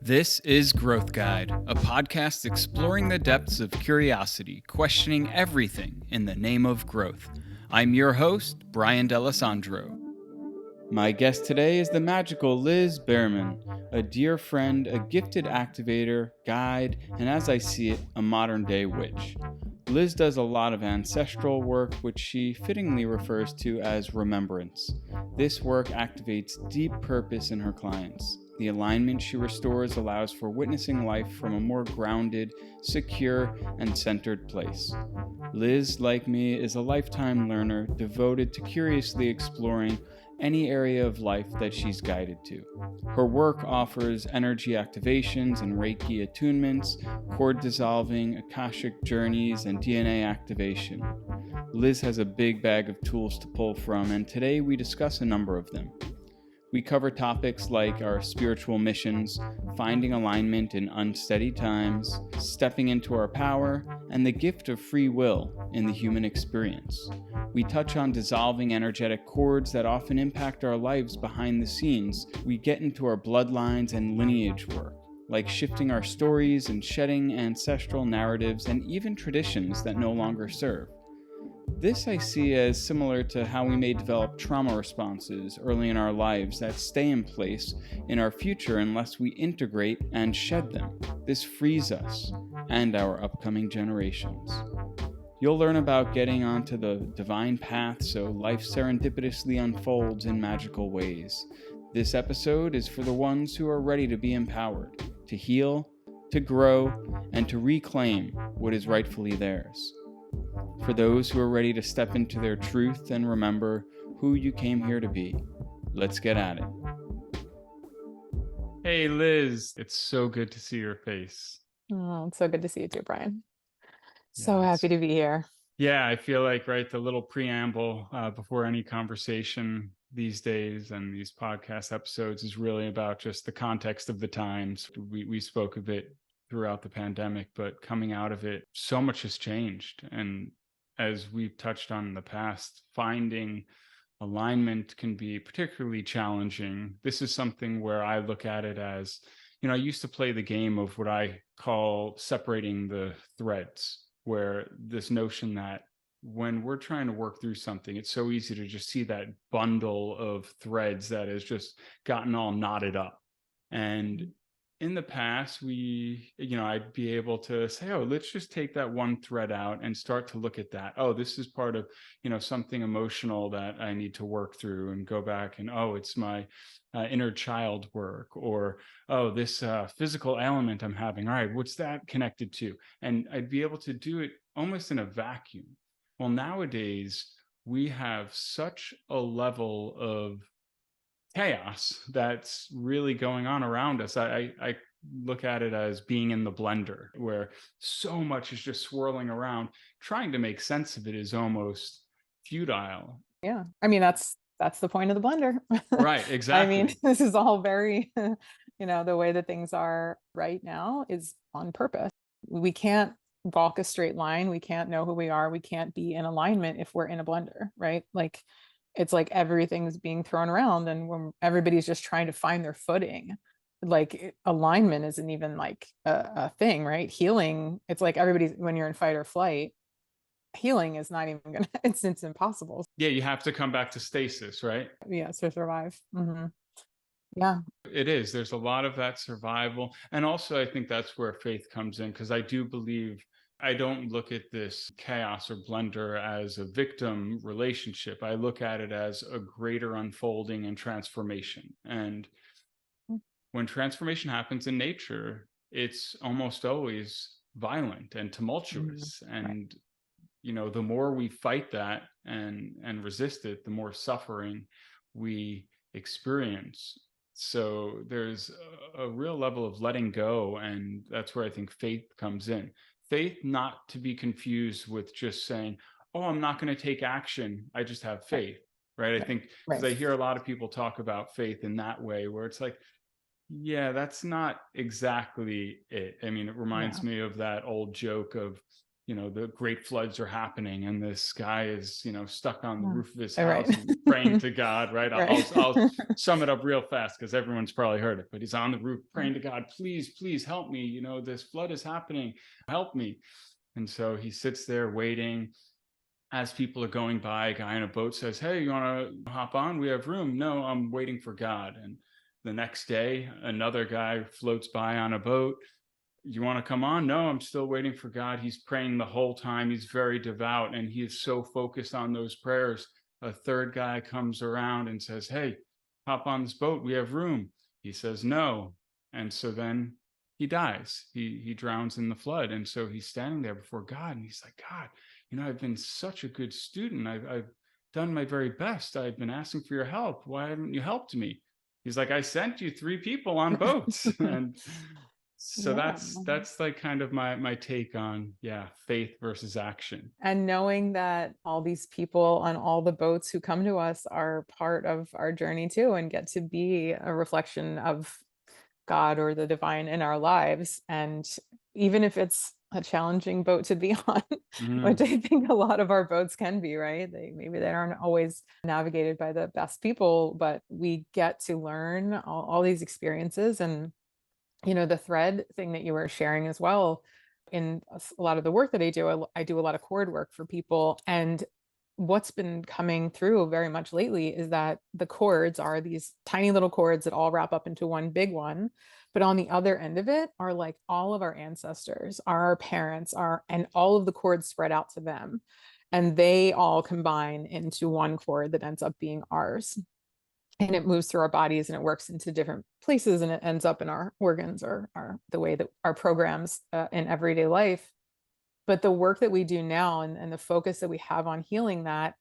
This is Growth Guide, a podcast exploring the depths of curiosity, questioning everything in the name of growth. I'm your host, Brian D'Alessandro. My guest today is the magical Lizz Bierman, a dear friend, a gifted activator, guide, and as I see it, a modern-day witch. Lizz does a lot of ancestral work, which she fittingly refers to as remembrance. This work activates deep purpose in her clients. The alignment she restores allows for witnessing life from a more grounded, secure, and centered place. Lizz, like me, is a lifetime learner devoted to curiously exploring any area of life that she's guided to. Her work offers energy activations and Reiki attunements, chord dissolving, Akashic journeys, and DNA activation. Lizz has a big bag of tools to pull from, and today we discuss a number of them. We cover topics like our spiritual missions, finding alignment in unsteady times, stepping into our power, and the gift of free will in the human experience. We touch on dissolving energetic chords that often impact our lives behind the scenes. We get into our bloodlines and lineage work, like shifting our stories and shedding ancestral narratives and even traditions that no longer serve. This I see as similar to how we may develop trauma responses early in our lives that stay in place in our future unless we integrate and shed them. This frees us and our upcoming generations. You'll learn about getting onto the divine path so life serendipitously unfolds in magical ways. This episode is for the ones who are ready to be empowered, to heal, to grow, and to reclaim what is rightfully theirs. For those who are ready to step into their truth and remember who you came here to be. Let's get at it. Hey, Lizz. It's so good to see your face. Oh, it's so good to see you too, Brian. So happy to be here. Yeah, I feel like, right, the little preamble before any conversation these days and these podcast episodes is really about just the context of the times. We spoke of it throughout the pandemic, but coming out of it, so much has changed. And as we've touched on in the past, finding alignment can be particularly challenging. This is something where I look at it as, I used to play the game of what I call separating the threads, where this notion that when we're trying to work through something, it's so easy to just see that bundle of threads that has just gotten all knotted up. And in the past, I'd be able to say, oh, let's just take that one thread out and start to look at that. Oh, this is part of, something emotional that I need to work through, and go back and, oh, it's my inner child work, or, oh, this physical ailment I'm having. All right, what's that connected to? And I'd be able to do it almost in a vacuum. Well, nowadays, we have such a level of chaos that's really going on around us. I look at it as being in the blender, where so much is just swirling around. Trying to make sense of it is almost futile. Yeah, I mean, that's the point of the blender. Right, exactly. I mean, this is all very, the way that things are right now is on purpose. We can't walk a straight line. We can't know who we are. We can't be in alignment if we're in a blender, right? Like, it's like everything's being thrown around, and when everybody's just trying to find their footing, like alignment isn't even like a thing, right? Healing, it's like everybody's, when you're in fight or flight, healing is not even gonna, it's impossible. Yeah, you have to come back to stasis, right? Yeah, to survive. Yeah, it is. There's a lot of that survival. And also, I think that's where faith comes in, because I do believe, I don't look at this chaos or blender as a victim relationship. I look at it as a greater unfolding and transformation. And when transformation happens in nature, it's almost always violent and tumultuous. And, the more we fight that and resist it, the more suffering we experience. So there's a real level of letting go. And that's where I think faith comes in. Faith, not to be confused with just saying, oh, I'm not going to take action, I just have faith, right? I think, because I hear a lot of people talk about faith in that way, where it's like, yeah, that's not exactly it. I mean, it reminds me of that old joke of, the great floods are happening and this guy is, stuck on the roof of his Right. house and praying to God, right? Right. I'll sum it up real fast because everyone's probably heard it, but he's on the roof praying to God, please help me. This flood is happening. Help me. And so he sits there waiting. As people are going by, a guy in a boat says, hey, you want to hop on? We have room. No, I'm waiting for God. And the next day, another guy floats by on a boat. You want to come on? No, I'm still waiting for God. He's praying the whole time. He's very devout and he is so focused on those prayers. A third guy comes around and says, hey, hop on this boat. We have room. He says, no. And so then he dies. He drowns in the flood. And so he's standing there before God and he's like, God, I've been such a good student. I've done my very best. I've been asking for your help. Why haven't you helped me? He's like, I sent you 3 people on boats. And so that's like kind of my take on, faith versus action. And knowing that all these people on all the boats who come to us are part of our journey too, and get to be a reflection of God or the divine in our lives. And even if it's a challenging boat to be on, which I think a lot of our boats can be, right? Maybe they aren't always navigated by the best people, but we get to learn all these experiences. And, the thread thing that you were sharing as well, in a lot of the work that I do a lot of chord work for people. And what's been coming through very much lately is that the chords are these tiny little chords that all wrap up into one big one. But on the other end of it are like all of our ancestors, our parents, and all of the chords spread out to them. And they all combine into one chord that ends up being ours. And it moves through our bodies and it works into different places and it ends up in our organs or the way that our programs in everyday life. But the work that we do now and the focus that we have on healing that,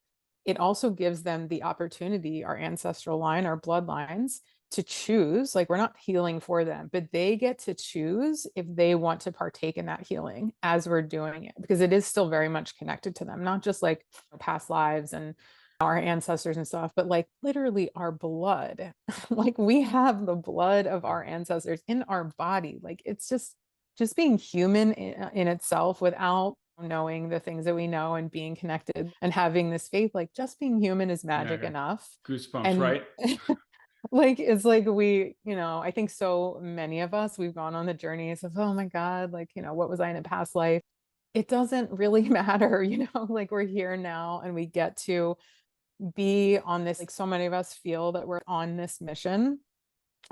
it also gives them the opportunity, our ancestral line, our bloodlines, to choose. Like, we're not healing for them, but they get to choose if they want to partake in that healing as we're doing it, because it is still very much connected to them, not just like past lives and our ancestors and stuff, but like literally our blood. Like, we have the blood of our ancestors in our body. Like, it's just being human in itself, without knowing the things that we know and being connected and having this faith, like just being human is magic enough. Goosebumps, And right? like, it's like we, I think so many of us, we've gone on the journeys of, oh my God, like, what was I in a past life? It doesn't really matter, like, we're here now and we get to be on this, like, so many of us feel that we're on this mission.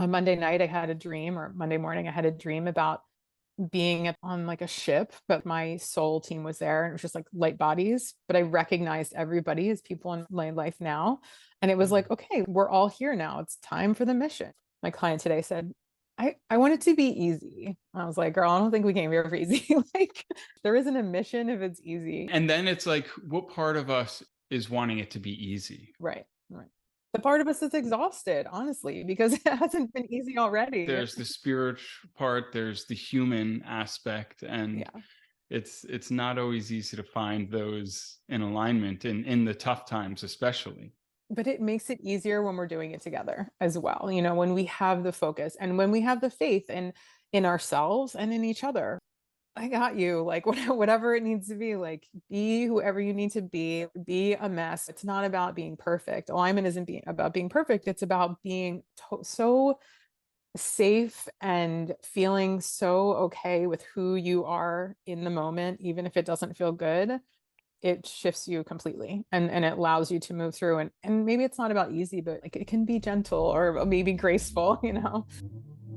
On Monday night, I had a dream, or Monday morning, I had a dream about being on like a ship, but my soul team was there and it was just like light bodies, but I recognized everybody as people in my life now. And it was like, okay, we're all here now. It's time for the mission. My client today said, I want it to be easy. I was like, girl, I don't think we came here for easy. Like, there isn't a mission if it's easy. And then it's like, what part of us is wanting it to be easy? Right. The part of us is exhausted, honestly, because it hasn't been easy already. There's the spiritual part, there's the human aspect, and it's not always easy to find those in alignment in the tough times, especially. But it makes it easier when we're doing it together as well. When we have the focus and when we have the faith in ourselves and in each other. I got you. Like, whatever it needs to be, like, be whoever you need to be a mess. It's not about being perfect. Alignment isn't about being perfect. It's about being so safe and feeling so okay with who you are in the moment, even if it doesn't feel good. It shifts you completely and it allows you to move through. And maybe it's not about easy, but like, it can be gentle or maybe graceful,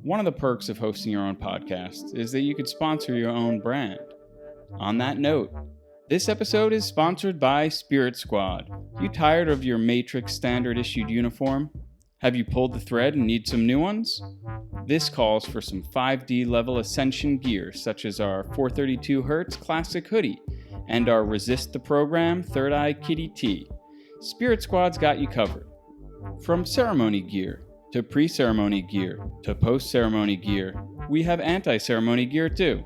One of the perks of hosting your own podcast is that you could sponsor your own brand. On that note, this episode is sponsored by Spirit Squad. You tired of your Matrix standard issued uniform? Have you pulled the thread and need some new ones? This calls for some 5D level ascension gear, such as our 432Hz classic hoodie and our Resist the Program Third Eye Kitty tee. Spirit Squad's got you covered. From ceremony gear to pre-ceremony gear to post-ceremony gear, we have anti-ceremony gear too.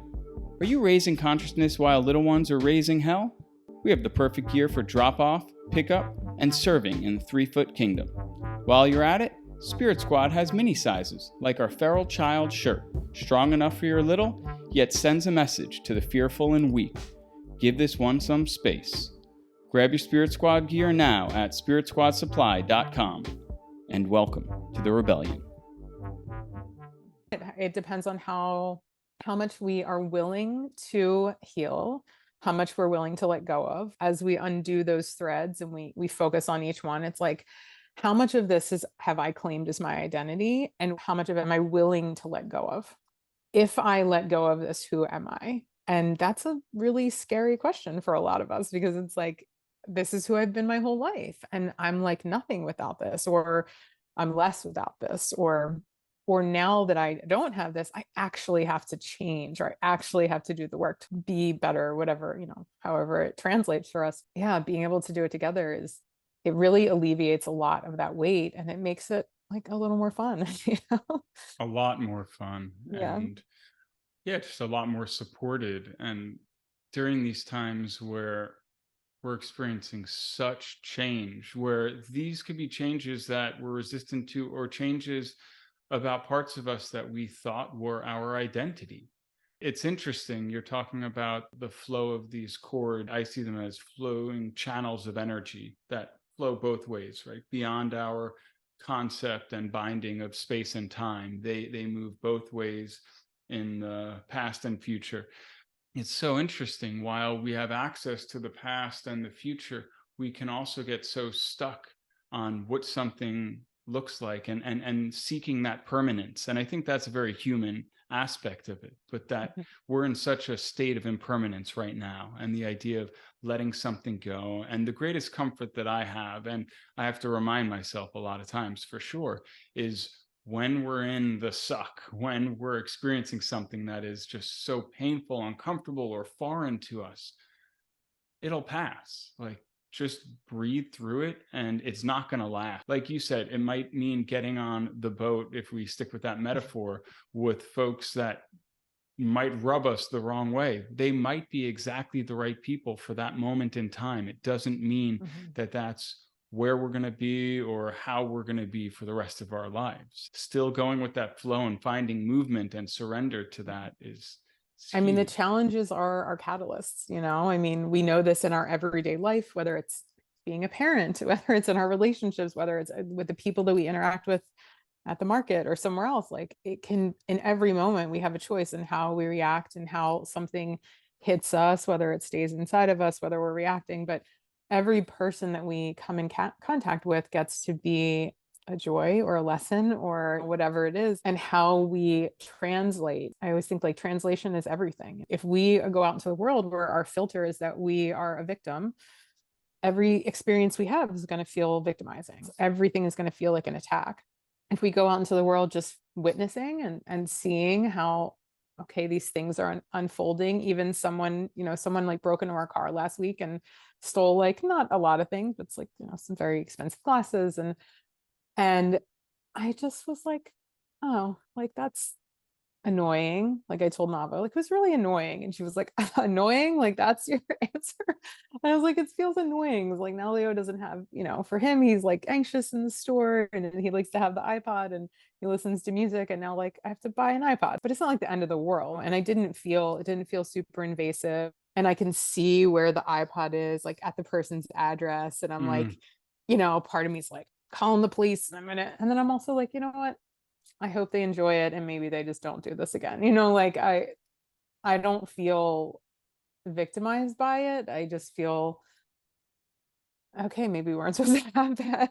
Are you raising consciousness while little ones are raising hell? We have the perfect gear for drop-off, pickup, and serving in the 3-foot kingdom. While you're at it, Spirit Squad has mini sizes, like our Feral Child shirt, strong enough for your little, yet sends a message to the fearful and weak. Give this one some space. Grab your Spirit Squad gear now at spiritsquadsupply.com, and welcome to the rebellion. It depends on how much we are willing to heal, how much we're willing to let go of. As we undo those threads and we focus on each one, it's like, how much of this have I claimed as my identity, and how much of it am I willing to let go of? If I let go of this, who am I? And that's a really scary question for a lot of us, because it's like, this is who I've been my whole life, and I'm like nothing without this, or I'm less without this, or now that I don't have this, I actually have to change, or I actually have to do the work to be better, whatever, however it translates for us. Yeah, being able to do it together it really alleviates a lot of that weight, and it makes it like a little more fun. A lot more fun. Yeah. And yeah, just a lot more supported. And during these times where we're experiencing such change, where these could be changes that we're resistant to, or changes about parts of us that we thought were our identity. It's interesting. You're talking about the flow of these chords. I see them as flowing channels of energy that flow both ways, right? Beyond our concept and binding of space and time. They move both ways in the past and future. It's so interesting. While we have access to the past and the future, we can also get so stuck on what something looks like, and seeking that permanence. And I think that's a very human aspect of it, but that we're in such a state of impermanence right now, and the idea of letting something go. And the greatest comfort that I have, and I have to remind myself a lot of times for sure, is when we're in the suck, when we're experiencing something that is just so painful, uncomfortable, or foreign to us, it'll pass. Like, just breathe through it, and it's not going to last. Like you said, it might mean getting on the boat, if we stick with that metaphor, with folks that might rub us the wrong way. They might be exactly the right people for that moment in time. It doesn't mean that that's where we're going to be or how we're going to be for the rest of our lives. Still going with that flow and finding movement and surrender to that is I mean, the huge. challenges are our catalysts, I mean, we know this in our everyday life, whether it's being a parent, whether it's in our relationships, whether it's with the people that we interact with at the market or somewhere else. Like, it can, in every moment, we have a choice in how we react and how something hits us, whether it stays inside of us, whether we're reacting. But every person that we come in contact with gets to be a joy or a lesson or whatever it is. And how we translate, I always think like translation is everything. If we go out into the world where our filter is that we are a victim, every experience we have is going to feel victimizing. Everything is going to feel like an attack. If we go out into the world just witnessing and seeing how, okay, these things are unfolding. Even someone like broke into our car last week and stole, like, not a lot of things, but it's like, some very expensive glasses. And I just was like, oh, like, that's annoying. Like, I told Nava, like, it was really annoying. And she was like, annoying? Like, that's your answer? And I was like, it feels annoying. It's like, now Leo doesn't have, for him, he's like anxious in the store, and he likes to have the iPod, and he listens to music, and now, like, I have to buy an iPod. But it's not like the end of the world. And it didn't feel super invasive. And I can see where the iPod is, like, at the person's address. And I'm like, part of me's like, calling the police, and then I'm also like, you know what? I hope they enjoy it, and maybe they just don't do this again. Like, I don't feel victimized by it. I just feel, okay, maybe we weren't supposed to have that.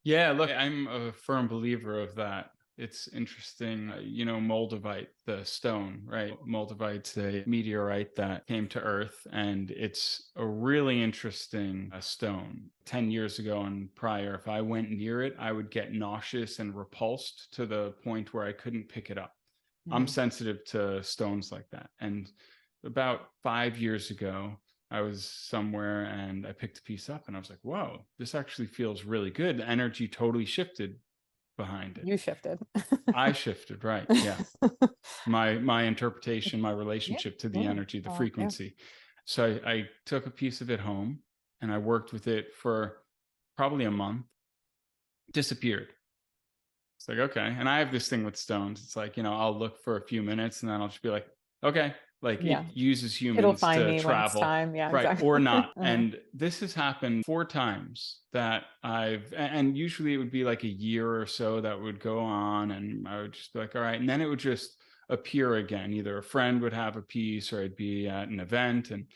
Yeah, look, I'm a firm believer of that. It's interesting, Moldavite, the stone, right? Moldavite's a meteorite that came to Earth, and it's a really interesting stone. 10 years ago and prior, if I went near it, I would get nauseous and repulsed to the point where I couldn't pick it up. I'm sensitive to stones like that. And about 5 years ago, I was somewhere and I picked a piece up, and I was like, whoa, this actually feels really good. The energy totally shifted behind it. You shifted. I shifted, right? Yeah. My interpretation, my relationship to the energy, the frequency. So I took a piece of it home, and I worked with it for probably a month. Disappeared. It's like, okay. And I have this thing with stones. It's like, I'll look for a few minutes, and then I'll just be like, okay, Like Yeah. it uses It'll humans find to me when it's travel, time. Yeah, right, exactly. or not. Uh-huh. And this has happened 4 times that and usually it would be like a year or so that would go on, and I would just be like, all right. And then it would just appear again. Either a friend would have a piece, or I'd be at an event and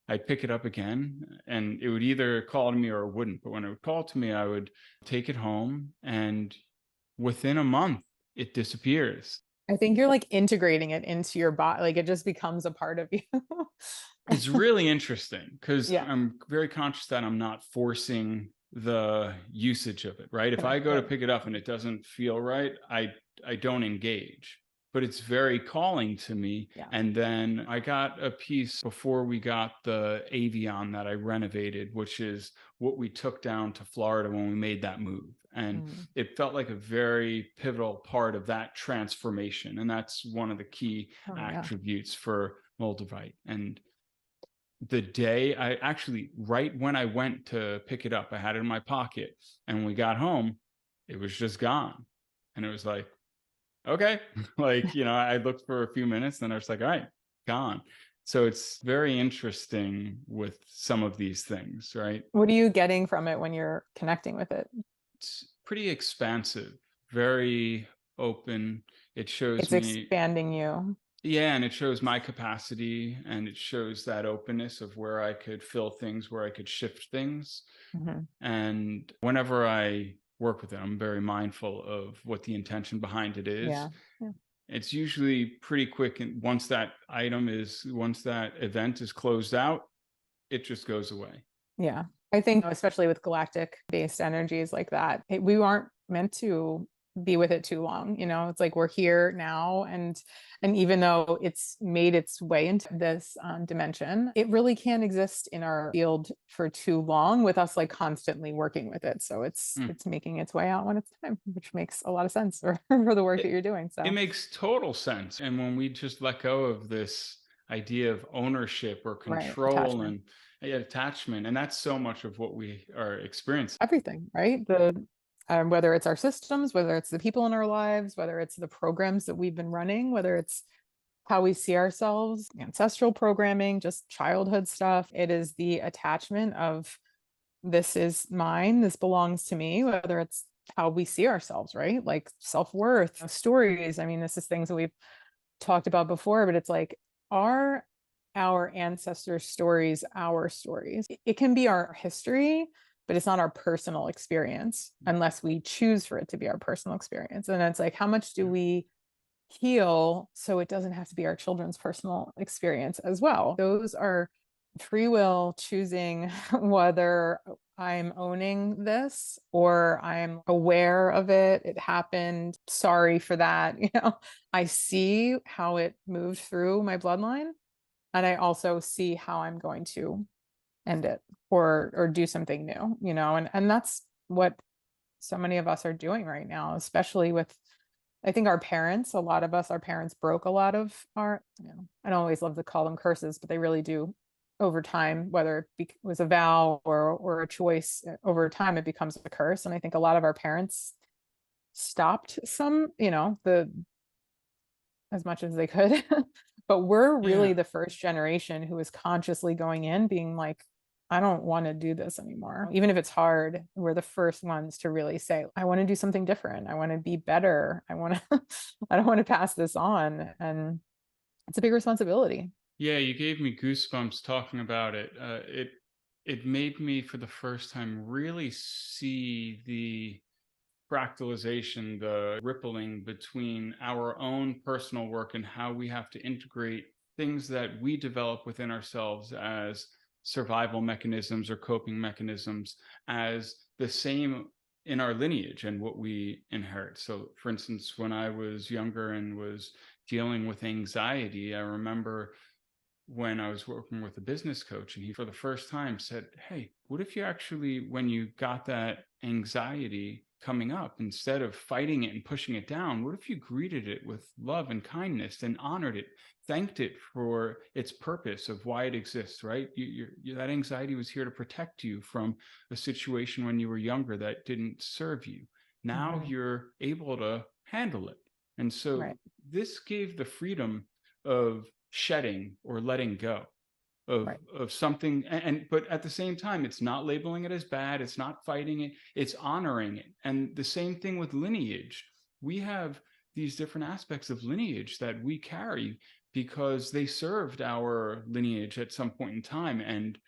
I'd pick it up again, and it would either call to me or it wouldn't. But when it would call to me, I would take it home, and within a month, it disappears. I think you're like integrating it into your body. Like it just becomes a part of you. It's really interesting because Yeah. I'm very conscious that I'm not forcing the usage of it, right? If I go to Right. pick it up and it doesn't feel right, I don't engage. But it's very calling to me. Yeah. And then I got a piece before we got the Avion that I renovated, which is what we took down to Florida when we made that move. And Mm. it felt like a very pivotal part of that transformation. And that's one of the key Oh, yeah. attributes for Moldavite. And the day I actually, right when I went to pick it up, I had it in my pocket. And when we got home, it was just gone. And it was like, okay. Like, I looked for a few minutes, then I was like, all right, gone. So it's very interesting with some of these things, right? What are you getting from it when you're connecting with it? It's pretty expansive, very open. It shows It's me, expanding you. yeah, and it shows my capacity, and it shows that openness of where I could fill things, where I could shift things. Mhm. And whenever I work with it, I'm very mindful of what the intention behind it is. Yeah. Yeah. It's usually pretty quick. And once that event is closed out, it just goes away. Yeah. I think, especially with galactic based energies like that, we aren't meant to be with it too long. It's like we're here now, and even though it's made its way into this dimension, it really can't exist in our field for too long with us like constantly working with it. So it's making its way out when it's time, which makes a lot of sense for the work that you're doing. It So makes total sense. And when we just let go of this idea of ownership or right, control attachment, and attachment, and that's so much of what we are experiencing. everything, right? Whether it's our systems, whether it's the people in our lives, whether it's the programs that we've been running, whether it's how we see ourselves, ancestral programming, just childhood stuff. It is the attachment of this is mine, this belongs to me, whether it's how we see ourselves, right? Like self-worth, stories. I mean, this is things that we've talked about before, but it's like, are our ancestors' stories our stories? It can be our history, but it's not our personal experience unless we choose for it to be our personal experience. And it's like, how much do we heal so it doesn't have to be our children's personal experience as well? Those are free will choosing whether I'm owning this or I'm aware of it. It happened. Sorry for that. I see how it moved through my bloodline, and I also see how I'm going to end it or do something new, and that's what so many of us are doing right now, especially with, I think a lot of us, our parents broke a lot of our, I don't always love to call them curses, but they really do over time, whether it was a vow or a choice, over time, it becomes a curse. And I think a lot of our parents stopped some, as much as they could, but we're really Yeah. the first generation who is consciously going in being like, I don't want to do this anymore. Even if it's hard, we're the first ones to really say, I want to do something different. I want to be better. I don't want to pass this on. And it's a big responsibility. Yeah, you gave me goosebumps talking about it. It made me for the first time really see the fractalization, the rippling between our own personal work and how we have to integrate things that we develop within ourselves as survival mechanisms or coping mechanisms as the same in our lineage and what we inherit. So, for instance, when I was younger and was dealing with anxiety, I remember when I was working with a business coach, and he, for the first time, said, hey, what if you actually, when you got that anxiety coming up, instead of fighting it and pushing it down, what if you greeted it with love and kindness and honored it, thanked it for its purpose of why it exists, right? That anxiety was here to protect you from a situation when you were younger that didn't serve you. Now Mhm. you're able to handle it. And so Right. this gave the freedom of shedding or letting go of Right. something, but at the same time, it's not labeling it as bad, it's not fighting it, it's honoring it. And the same thing with lineage. We have these different aspects of lineage that we carry because they served our lineage at some point in time, and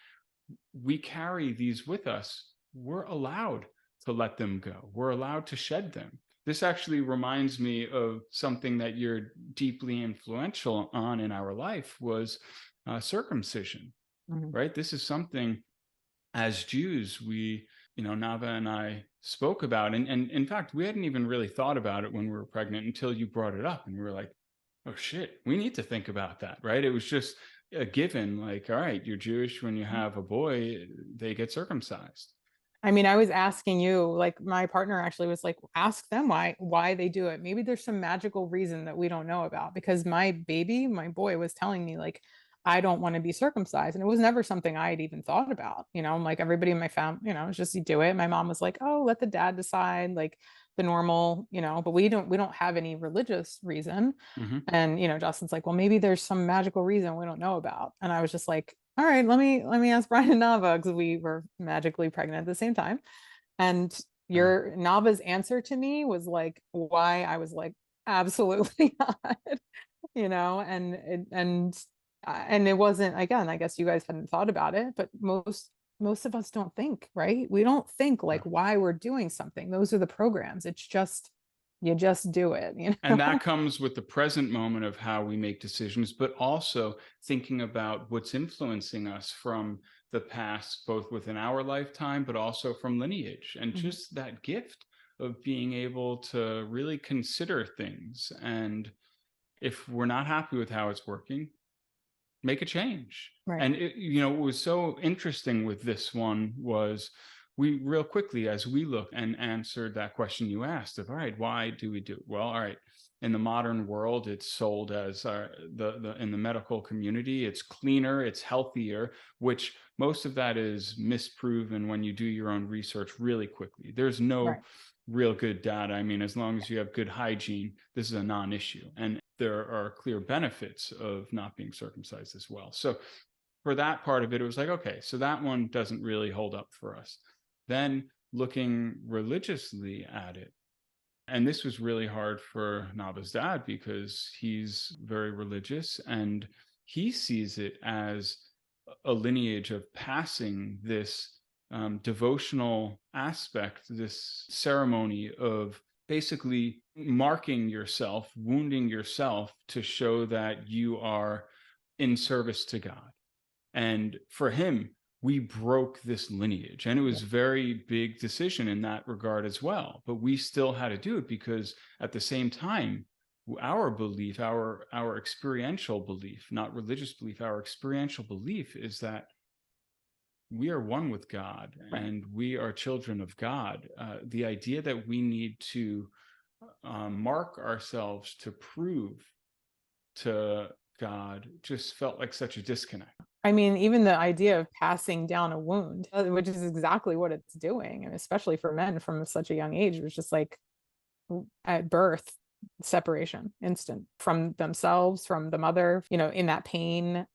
we carry these with us. We're allowed to let them go, we're allowed to shed them. This actually reminds me of something that you're deeply influential on in our life, was circumcision. Mhm. Right, this is something as Jews we, Nava and I spoke about, and in fact we hadn't even really thought about it when we were pregnant until you brought it up, and we were like, oh shit, we need to think about that. Right, it was just a given, like, all right, you're Jewish, when you have a boy they get circumcised. I mean, I was asking you, like my partner actually was like, ask them why they do it. Maybe there's some magical reason that we don't know about. Because my baby, my boy, was telling me like, I don't want to be circumcised, and it was never something I had even thought about. I'm like everybody in my family, it's just you do it. My mom was like, oh, let the dad decide, like the normal, but we don't have any religious reason. Hmm. And Justin's like, well, maybe there's some magical reason we don't know about. And I was just like, all right, let me ask Brian and Nava, because we were magically pregnant at the same time. And your Nava's answer to me was like why I was like, absolutely not, and it wasn't, again, I guess you guys hadn't thought about it, but most of us don't think, right? We don't think like why we're doing something. Those are the programs. It's just you just do it, And that comes with the present moment of how we make decisions, but also thinking about what's influencing us from the past, both within our lifetime, but also from lineage, and Mhm. just that gift of being able to really consider things. And if we're not happy with how it's working, make a change. Right. And what was so interesting with this one was, we real quickly, as we look and answered that question you asked of, all right, why do we do it? Well, all right, in the modern world it's sold as the in the medical community, it's cleaner, it's healthier, which most of that is misproven when you do your own research really quickly. There's no Right. real good data. I mean, as long as you have good hygiene, this is a non-issue. And there are clear benefits of not being circumcised as well. So for that part of it, it was like, okay, so that one doesn't really hold up for us. Then looking religiously at it, and this was really hard for Nava's dad because he's very religious, and he sees it as a lineage of passing this devotional aspect, this ceremony of basically marking yourself, wounding yourself to show that you are in service to God. And for him, we broke this lineage, and it Yeah. was a very big decision in that regard as well, but we still had to do it because at the same time, our belief, our experiential belief, not religious belief, our experiential belief is that we are one with God Right. and we are children of God. The idea that we need to mark ourselves to prove to God just felt like such a disconnect. I mean, even the idea of passing down a wound, which is exactly what it's doing, and especially for men from such a young age, was just like at birth, separation, instant from themselves, from the mother, in that pain.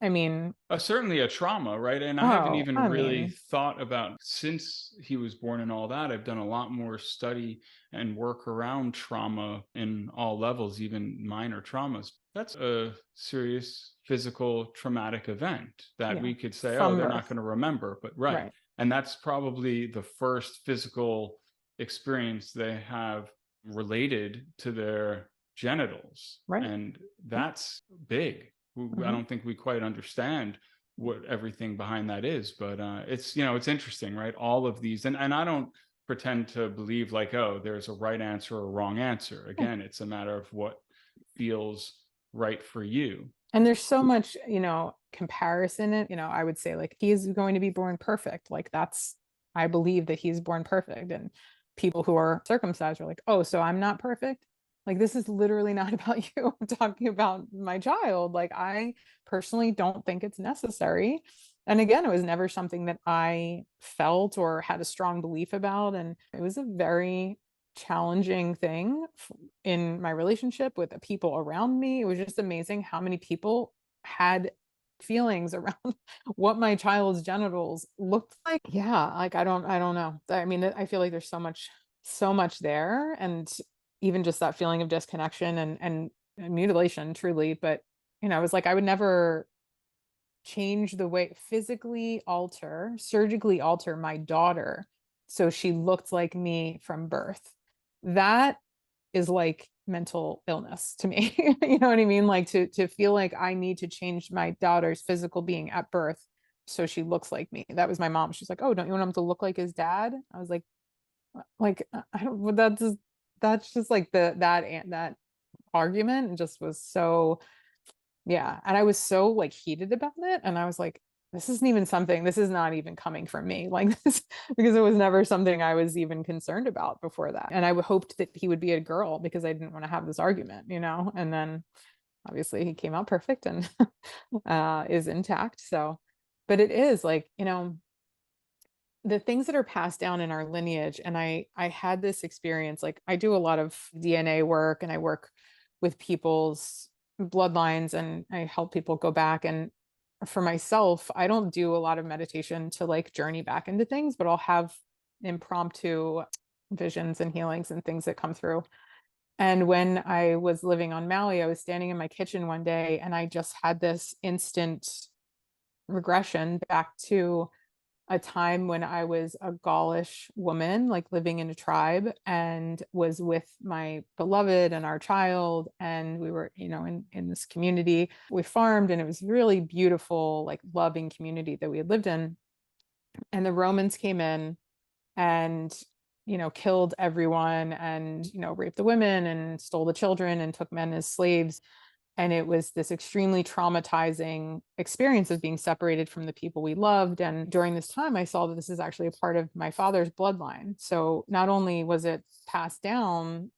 I mean, Certainly a trauma, right? And I haven't oh, even I really mean, thought about, since he was born and all that, I've done a lot more study and work around trauma in all levels, even minor traumas. That's a serious physical traumatic event that yeah, we could say, oh, from they're not birth, going to remember, but right. right, And that's probably the first physical experience they have related to their genitals. right. And that's big. I Mhm. don't think we quite understand what everything behind that is, but it's it's interesting, right? All of these, and I don't pretend to believe like, oh, there's a right answer or a wrong answer. Yeah. Again, it's a matter of what feels right for you. And there's so much, comparison in it. I would say like he's going to be born perfect. Like I believe that he's born perfect. And people who are circumcised are like, oh, so I'm not perfect. Like this is literally not about you. I'm talking about my child. Like I personally don't think it's necessary. And again, it was never something that I felt or had a strong belief about. And it was a very challenging thing in my relationship with the people around me. It was just amazing how many people had feelings around what my child's genitals looked like. Yeah, like I don't know. I mean, I feel like there's so much there, and even just that feeling of disconnection and mutilation, truly. But I was like, I would never change the way, physically alter, surgically alter my daughter so she looked like me from birth. That is like mental illness to me. You know what I mean? Like to feel like I need to change my daughter's physical being at birth so she looks like me. That was my mom. She's like, "Oh, don't you want him to look like his dad?" I was like, I don't. That's just like that argument just was so, yeah. And I was so like heated about it. And I was like, this is not even coming from me like this, because it was never something I was even concerned about before that. And I hoped that he would be a girl because I didn't want to have this argument, and then obviously he came out perfect and is intact. So, but it is like, the things that are passed down in our lineage. And I had this experience, like I do a lot of DNA work and I work with people's bloodlines and I help people go back. And for myself, I don't do a lot of meditation to like journey back into things, but I'll have impromptu visions and healings and things that come through. And when I was living on Maui, I was standing in my kitchen one day and I just had this instant regression back to a time when I was a Gaulish woman, like living in a tribe, and was with my beloved and our child. And we were, in this community. We farmed, and it was really beautiful, like loving community that we had lived in. And the Romans came in and, killed everyone and, raped the women and stole the children and took men as slaves. And it was this extremely traumatizing experience of being separated from the people we loved. And during this time, I saw that this is actually a part of my father's bloodline. So not only was it passed down,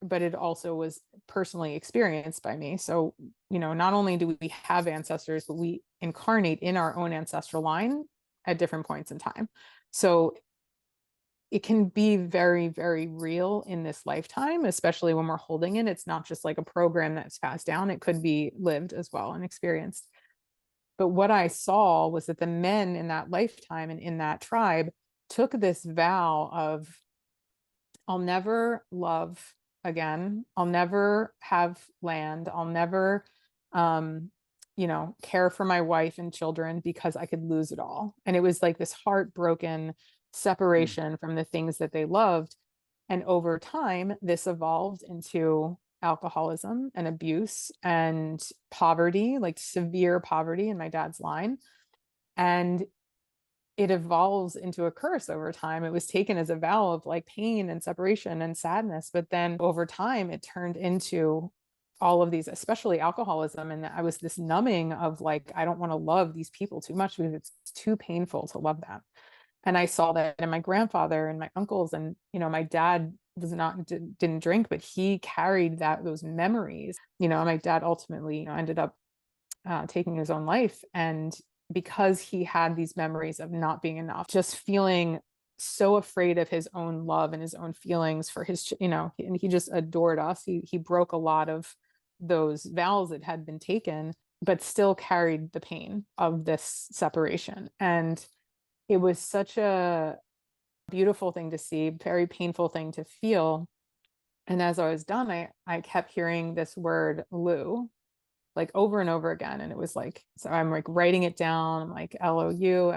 but it also was personally experienced by me. So, not only do we have ancestors, but we incarnate in our own ancestral line at different points in time. So it can be very, very real in this lifetime, especially when we're holding it. It's not just like a program that's passed down. It could be lived as well and experienced. But what I saw was that the men in that lifetime and in that tribe took this vow of, I'll never love again. I'll never have land. I'll never, care for my wife and children because I could lose it all. And it was like this heartbroken separation from the things that they loved. And over time, this evolved into alcoholism and abuse and poverty, like severe poverty in my dad's line. And it evolves into a curse over time. It was taken as a vow of like pain and separation and sadness. But then over time, it turned into all of these, especially alcoholism. And I was this numbing of like, I don't want to love these people too much because it's too painful to love them. And I saw that in my grandfather and my uncles. And, my dad didn't drink, but he carried those memories. My dad ultimately, ended up taking his own life. And because he had these memories of not being enough, just feeling so afraid of his own love and his own feelings for his, and he just adored us. He broke a lot of those vows that had been taken, but still carried the pain of this separation. And it was such a beautiful thing to see, very painful thing to feel. And as I was done, I kept hearing this word Lou, like over and over again. And it was like, so I'm like writing it down. I'm like Lou, Liu.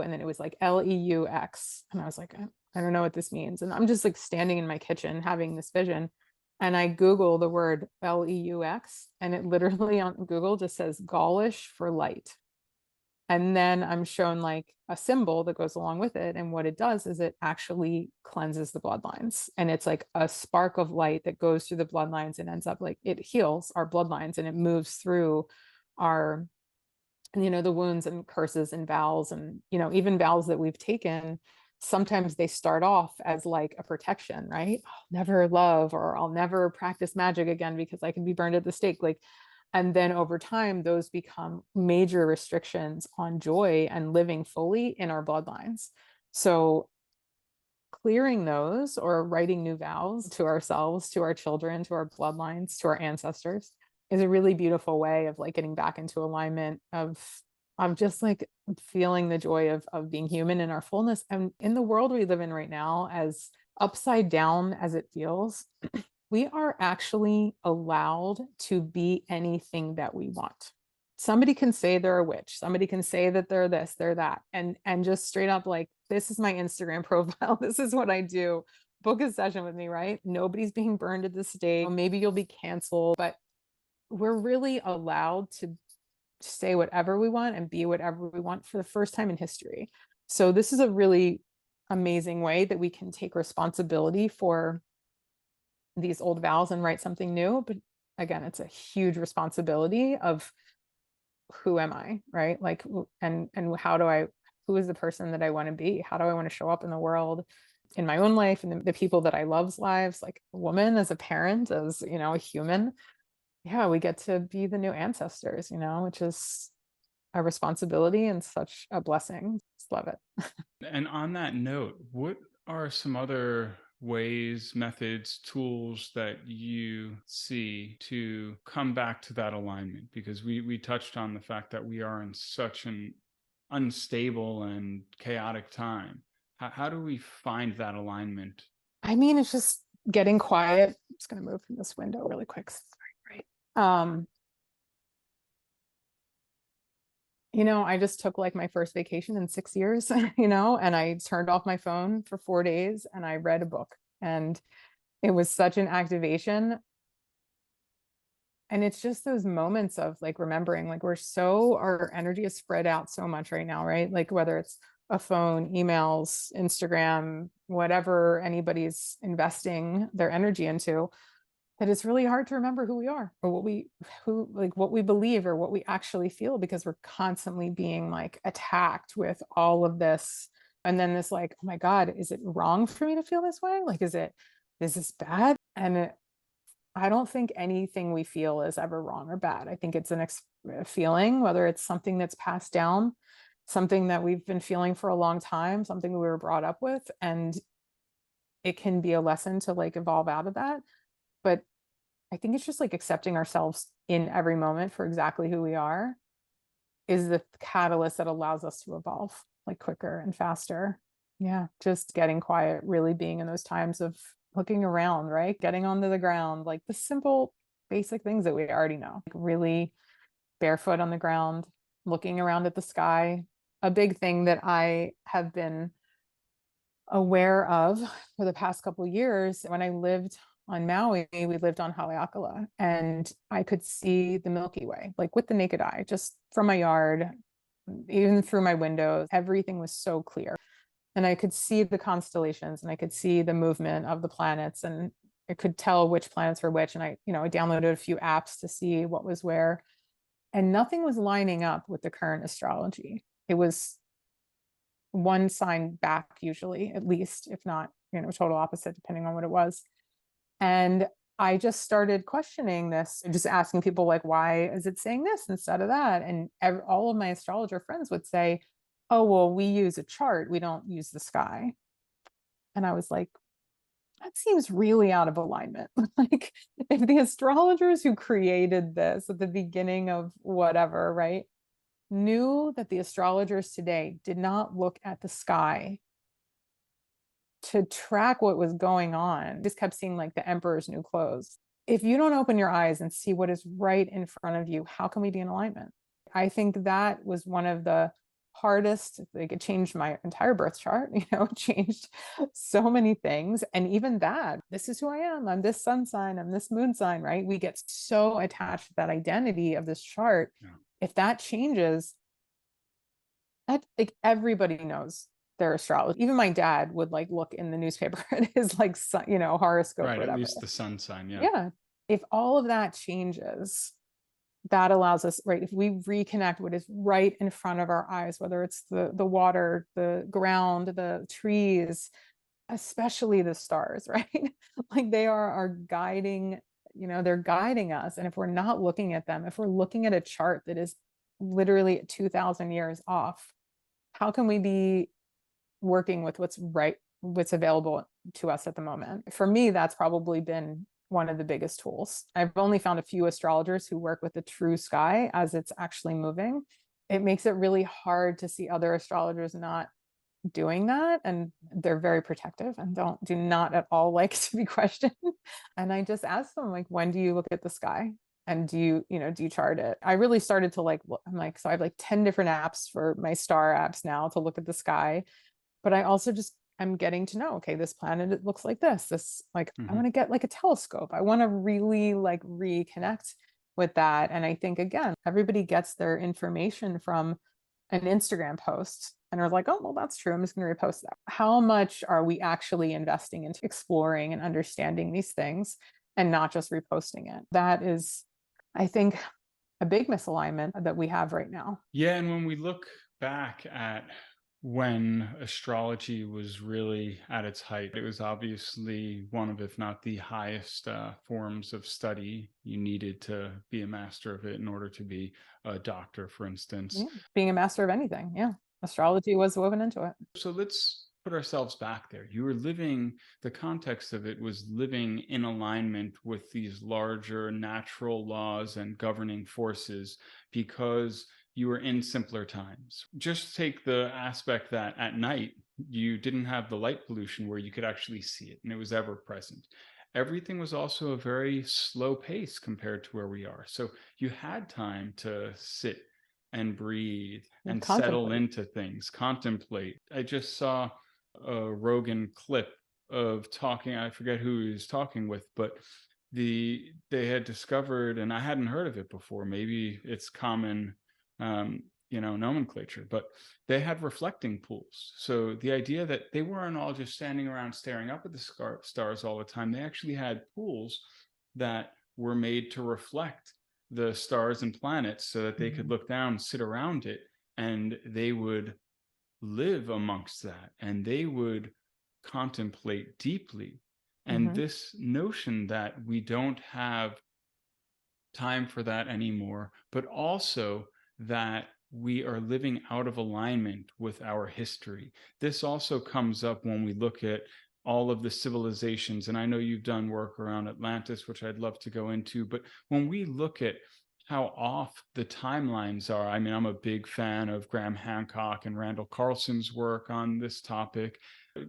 And then it was like Leux. And I was like, I don't know what this means. And I'm just like standing in my kitchen having this vision. And I Google the word Leux, and it literally on Google just says Gaulish for light. And then I'm shown like a symbol that goes along with it. And what it does is it actually cleanses the bloodlines. And it's like a spark of light that goes through the bloodlines and ends up like it heals our bloodlines and it moves through our, the wounds and curses and vows. And, even vows that we've taken, sometimes they start off as like a protection, right? I'll never love, or I'll never practice magic again because I can be burned at the stake. Like, and then over time, those become major restrictions on joy and living fully in our bloodlines. So clearing those or writing new vows to ourselves, to our children, to our bloodlines, to our ancestors is a really beautiful way of like getting back into alignment of just like feeling the joy of being human in our fullness. And in the world we live in right now, as upside down as it feels, we are actually allowed to be anything that we want. Somebody can say they're a witch. Somebody can say that they're this, they're that. And just straight up like, this is my Instagram profile. This is what I do. Book a session with me, right? Nobody's being burned at the stake. Maybe you'll be canceled, but we're really allowed to say whatever we want and be whatever we want for the first time in history. So this is a really amazing way that we can take responsibility for these old vows and write something new. But again, it's a huge responsibility of who am I, right? Like, and how do I, who is the person that I want to be? How do I want to show up in the world, in my own life, and the people that I love's lives, like a woman, as a parent, as, you know, a human. Yeah, we get to be the new ancestors, you know, which is a responsibility and such a blessing. Just love it. And on that note, what are some other ways, methods, tools that you see to come back to that alignment? Because we touched on the fact that we are in such an unstable and chaotic time. How do we find that alignment? I mean, it's just getting quiet. I'm just going to move from this window really quick. Sorry, right. You know, I just took like my first vacation in 6 years, you know, and I turned off my phone for 4 days and I read a book, and it was such an activation. And it's just those moments of like remembering, like our energy is spread out so much right now, right? Like whether it's a phone, emails, Instagram, whatever anybody's investing their energy into, that it's really hard to remember who we are, or what we believe, or what we actually feel, because we're constantly being like attacked with all of this. And then this like, oh my God, is it wrong for me to feel this way? Like, is this bad? And I don't think anything we feel is ever wrong or bad. I think it's a feeling, whether it's something that's passed down, something that we've been feeling for a long time, something we were brought up with, and it can be a lesson to like evolve out of that. But I think it's just like accepting ourselves in every moment for exactly who we are is the catalyst that allows us to evolve like quicker and faster. Yeah, just getting quiet, really being in those times of looking around, right? Getting onto the ground, like the simple, basic things that we already know, like really barefoot on the ground, looking around at the sky. A big thing that I have been aware of for the past couple of years, when I lived on Maui, we lived on Haleakala, and I could see the Milky Way, like with the naked eye, just from my yard, even through my windows. Everything was so clear. And I could see the constellations, and I could see the movement of the planets, and I could tell which planets were which. And I downloaded a few apps to see what was where, and nothing was lining up with the current astrology. It was one sign back, usually, at least, if not, total opposite, depending on what it was. And I just started questioning this, just asking people like, why is it saying this instead of that? And all of my astrologer friends would say, oh, well, we use a chart. We don't use the sky. And I was like, that seems really out of alignment. Like, if the astrologers who created this at the beginning of whatever, right, knew that the astrologers today did not look at the sky to track what was going on, just kept seeing like the emperor's new clothes. If you don't open your eyes and see what is right in front of you, how can we be in alignment? I think that was one of the hardest. Like, it changed my entire birth chart, it changed so many things. And even that, this is who I am. I'm this sun sign, I'm this moon sign, right? We get so attached to that identity of this chart. Yeah. If that changes, that, like, everybody knows their astrology. Even my dad would like look in the newspaper at his like sun, horoscope, right, or whatever. At least the sun sign. Yeah. If all of that changes, that allows us, right, if we reconnect what is right in front of our eyes, whether it's the water, the ground, the trees, especially the stars, right? Like, they are our guiding, they're guiding us. And if we're not looking at them, if we're looking at a chart that is literally 2,000 years off, how can we be working with what's right, what's available to us at the moment? For me, that's probably been one of the biggest tools. I've only found a few astrologers who work with the true sky as it's actually moving. It makes it really hard to see other astrologers not doing that, and they're very protective and do not at all like to be questioned. And I just ask them, like, when do you look at the sky, and do you chart it? I really started to I'm like, so I have like 10 different apps for my star apps now to look at the sky, but I also just I'm getting to know, okay, this planet, it looks like this like I want to get like a telescope. I want to really like reconnect with that. And I think, again, everybody gets their information from an Instagram post and are like, oh, well, that's true, I'm just going to repost that. How much are we actually investing into exploring and understanding these things and not just reposting it? That is, I think, a big misalignment that we have right now. Yeah. And when we look back at when astrology was really at its height, it was obviously one of, if not the highest forms of study. You needed to be a master of it in order to be a doctor, for instance. Yeah. Being a master of anything. Yeah. Astrology was woven into it. So let's put ourselves back there. You were living, the context of it was living in alignment with these larger natural laws and governing forces because you were in simpler times. Just take the aspect that at night, you didn't have the light pollution where you could actually see it and it was ever present. Everything was also a very slow pace compared to where we are. So you had time to sit and breathe and settle into things, contemplate. I just saw a Rogan clip of talking, I forget who he was talking with, but they had discovered, and I hadn't heard of it before, maybe it's common nomenclature, but they had reflecting pools. So the idea that they weren't all just standing around staring up at the stars all the time, they actually had pools that were made to reflect the stars and planets so that they could look down, sit around it, and they would live amongst that and they would contemplate deeply. And this notion that we don't have time for that anymore, but also that we are living out of alignment with our history. This also comes up when we look at all of the civilizations. And I know you've done work around Atlantis, which I'd love to go into. But when we look at how off the timelines are, I mean, I'm a big fan of Graham Hancock and Randall Carlson's work on this topic.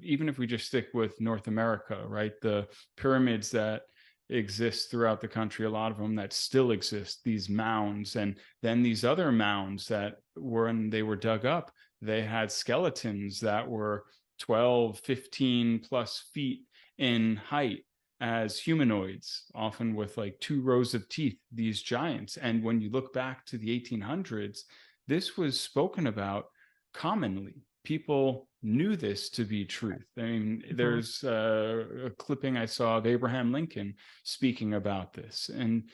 Even if we just stick with North America, right? The pyramids that exist throughout the country, a lot of them that still exist, these mounds, and then these other mounds that when they were dug up, they had skeletons that were 12, 15 plus feet in height as humanoids, often with like 2 rows of teeth, these giants. And when you look back to the 1800s, this was spoken about commonly. People knew this to be truth. I mean, there's a clipping I saw of Abraham Lincoln speaking about this. And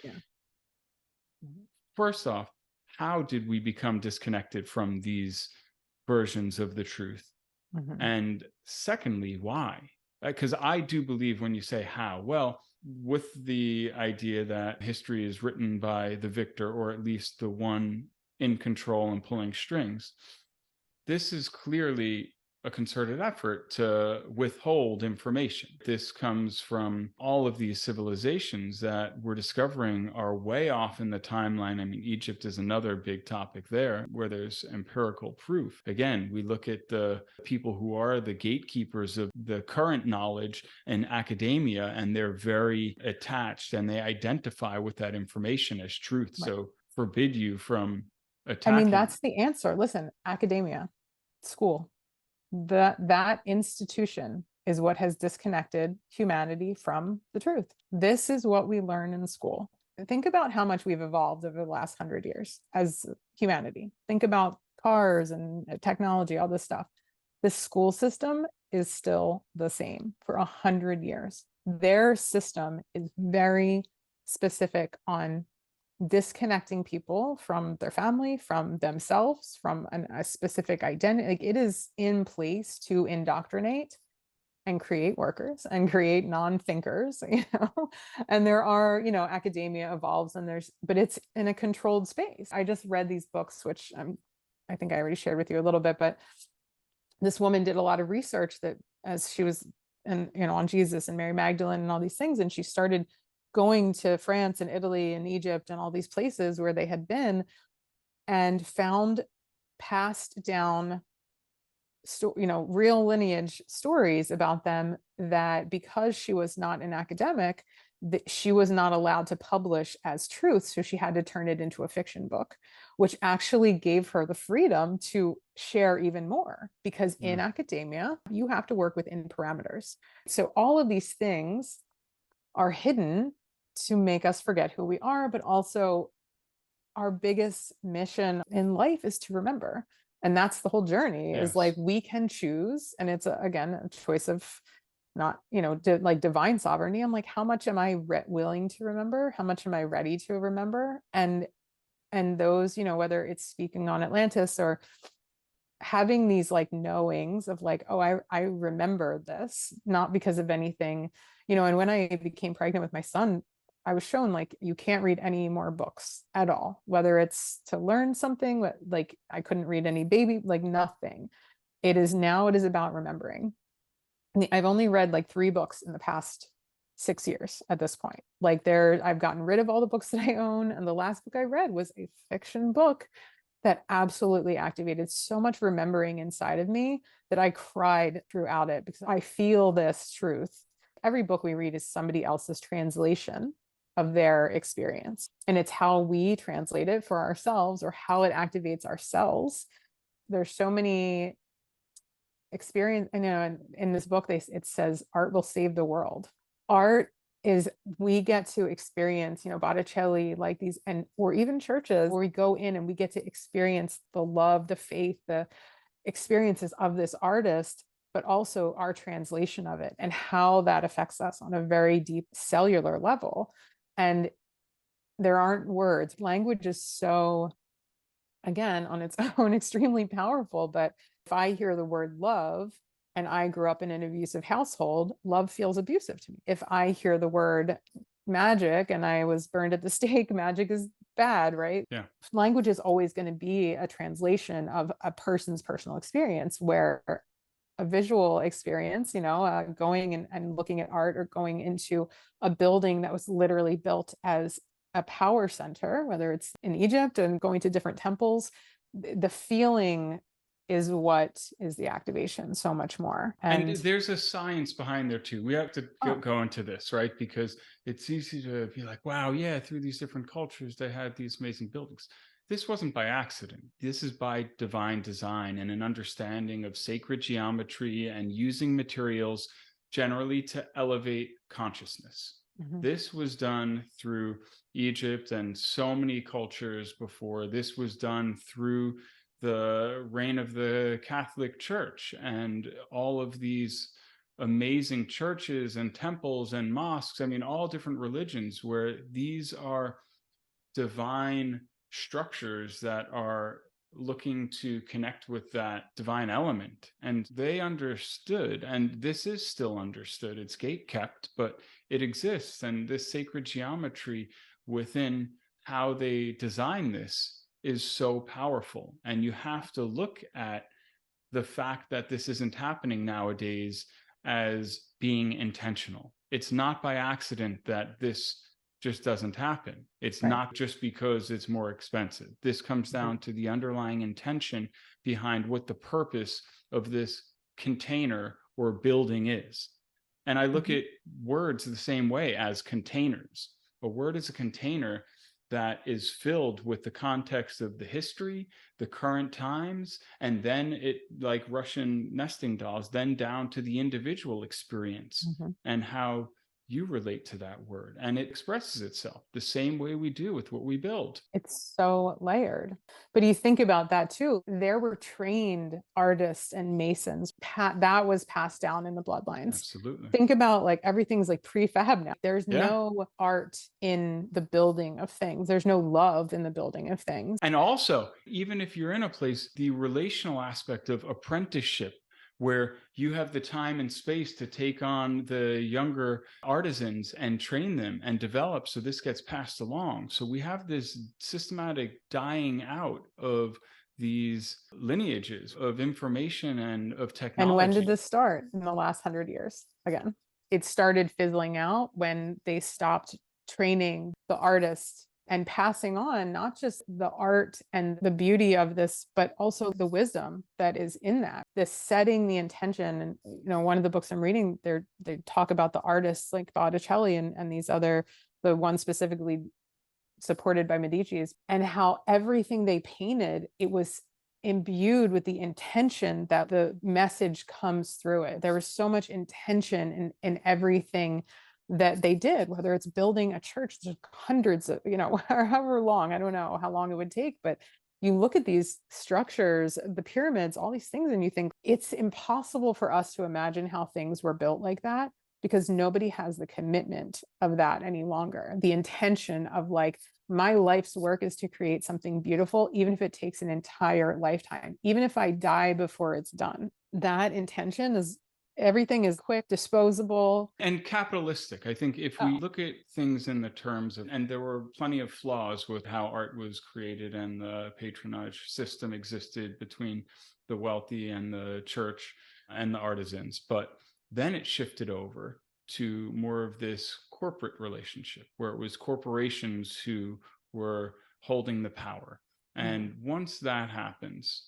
first off, how did we become disconnected from these versions of the truth? And secondly, why? Because I do believe when you say how, well, with the idea that history is written by the victor, or at least the one in control and pulling strings, this is clearly a concerted effort to withhold information. This comes from all of these civilizations that we're discovering are way off in the timeline. I mean, Egypt is another big topic there where there's empirical proof. Again, we look at the people who are the gatekeepers of the current knowledge in academia, and they're very attached and they identify with that information as truth. Right. So forbid you from attacking. I mean, that's the answer. Listen, academia, school, that institution is what has disconnected humanity from the truth. This is what we learn in school. Think about how much we've evolved over the last 100 years as humanity. Think about cars and technology, all this stuff. The school system is still the same for 100 years. Their system is very specific on disconnecting people from their family, from themselves, from a specific identity. Like, it is in place to indoctrinate and create workers and create non-thinkers, and there are, academia evolves but it's in a controlled space. I just read these books, which I think I already shared with you a little bit, but this woman did a lot of research that as she was on Jesus and Mary Magdalene and all these things, and she started going to France and Italy and Egypt and all these places where they had been, and found passed down real lineage stories about them, that because she was not an academic, that she was not allowed to publish as truth. So she had to turn it into a fiction book, which actually gave her the freedom to share even more, because in academia, you have to work within parameters. So all of these things are hidden to make us forget who we are, but also our biggest mission in life is to remember. And that's the whole journey, is like, we can choose. And it's again, a choice of not, like divine sovereignty. I'm like, how much am I willing to remember? How much am I ready to remember? And those, whether it's speaking on Atlantis or having these like knowings of like, oh, I remember this, not because of anything, and when I became pregnant with my son, I was shown like, you can't read any more books at all, whether it's to learn something, like I couldn't read any baby, like nothing. It is about remembering. I've only read like 3 books in the past 6 years at this point. Like I've gotten rid of all the books that I own. And the last book I read was a fiction book that absolutely activated so much remembering inside of me that I cried throughout it, because I feel this truth. Every book we read is somebody else's translation of their experience. And it's how we translate it for ourselves, or how it activates our cells. There's so many experience, in this book, it says art will save the world. Art is, we get to experience, Botticelli, like these, or even churches where we go in and we get to experience the love, the faith, the experiences of this artist, but also our translation of it and how that affects us on a very deep cellular level. And there aren't words. Language is so, again, on its own, extremely powerful. But if I hear the word love, and I grew up in an abusive household, love feels abusive to me. If I hear the word magic and I was burned at the stake, magic is bad, right? Yeah. Language is always going to be a translation of a person's personal experience, where a visual experience, going and looking at art, or going into a building that was literally built as a power center, whether it's in Egypt and going to different temples, the feeling is what is the activation so much more. And there's a science behind there too. We have to go into this, right? Because it's easy to be like, wow, yeah, through these different cultures, they had these amazing buildings. This wasn't by accident. This is by divine design and an understanding of sacred geometry and using materials generally to elevate consciousness. This was done through Egypt and so many cultures before. This was done through the reign of the Catholic Church and all of these amazing churches and temples and mosques. I mean, all different religions, where these are divine structures that are looking to connect with that divine element. And they understood, and this is still understood. It's gate kept, but it exists. And this sacred geometry within how they design this is so powerful. And you have to look at the fact that this isn't happening nowadays as being intentional. It's not by accident that this just doesn't happen. It's not just because it's more expensive. This comes down to the underlying intention behind what the purpose of this container or building is. And I look at words the same way as containers. A word is a container that is filled with the context of the history, the current times, and then it, like Russian nesting dolls, then down to the individual experience and how you relate to that word. And it expresses itself the same way we do with what we build. It's so layered. But you think about that too. There were trained artists and masons. That was passed down in the bloodlines. Absolutely. Think about like everything's like prefab now. There's no art in the building of things. There's no love in the building of things. And also, even if you're in a place, the relational aspect of apprenticeship, where you have the time and space to take on the younger artisans and train them and develop, so this gets passed along. So we have this systematic dying out of these lineages of information and of technology. And when did this start? In the last 100 years. Again, it started fizzling out when they stopped training the artist and passing on not just the art and the beauty of this, but also the wisdom that is in that. This setting the intention. And one of the books I'm reading, they talk about the artists like Botticelli and these other, the one specifically supported by Medici's, and how everything they painted, it was imbued with the intention that the message comes through it. There was so much intention in everything that they did, whether it's building a church, there's hundreds of, however long, I don't know how long it would take, but you look at these structures, the pyramids, all these things, and you think it's impossible for us to imagine how things were built like that, because nobody has the commitment of that any longer. The intention of like, my life's work is to create something beautiful, even if it takes an entire lifetime, even if I die before it's done. That intention is, everything is quick, disposable, and capitalistic. I think if we look at things in the terms of, and there were plenty of flaws with how art was created and the patronage system existed between the wealthy and the church and the artisans, but then it shifted over to more of this corporate relationship where it was corporations who were holding the power. And once that happens,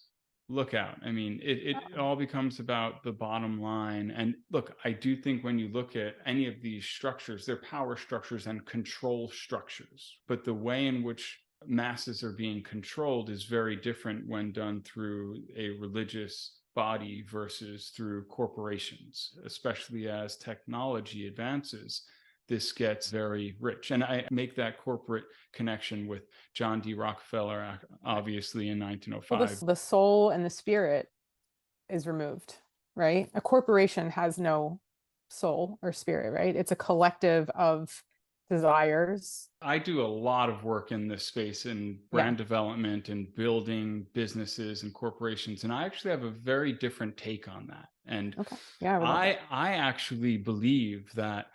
look out. I mean, it all becomes about the bottom line. And look, I do think when you look at any of these structures, they're power structures and control structures. But the way in which masses are being controlled is very different when done through a religious body versus through corporations, especially as technology advances. This gets very rich. And I make that corporate connection with John D. Rockefeller, obviously, in 1905. Well, the soul and the spirit is removed, right? A corporation has no soul or spirit, right? It's a collective of desires. I do a lot of work in this space in brand development and building businesses and corporations. And I actually have a very different take on that. And I actually believe that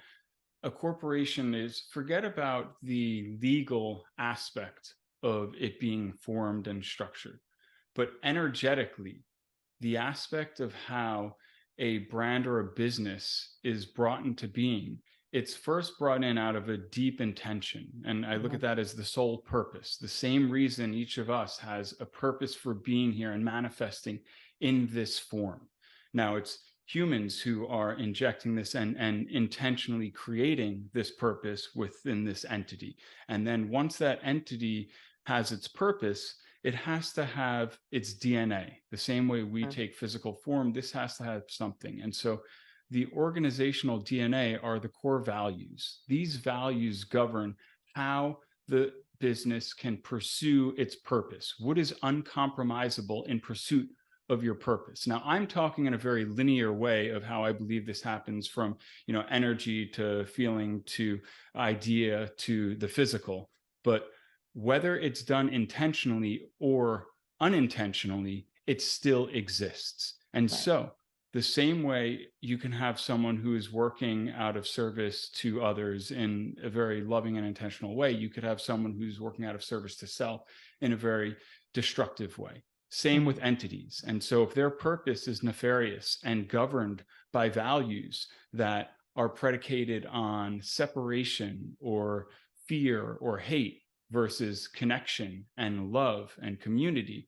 a corporation is, forget about the legal aspect of it being formed and structured, but energetically, the aspect of how a brand or a business is brought into being, it's first brought in out of a deep intention. And I look at that as the sole purpose, the same reason each of us has a purpose for being here and manifesting in this form. Now, it's humans who are injecting this and intentionally creating this purpose within this entity. And then once that entity has its purpose, it has to have its DNA. The same way we take physical form, this has to have something. And so the organizational DNA are the core values. These values govern how the business can pursue its purpose. What is uncompromisable in pursuit of your purpose? Now, I'm talking in a very linear way of how I believe this happens, from energy to feeling to idea to the physical. But whether it's done intentionally or unintentionally, it still exists. And so the same way you can have someone who is working out of service to others in a very loving and intentional way, you could have someone who's working out of service to self in a very destructive way. Same with entities. And so if their purpose is nefarious and governed by values that are predicated on separation or fear or hate versus connection and love and community,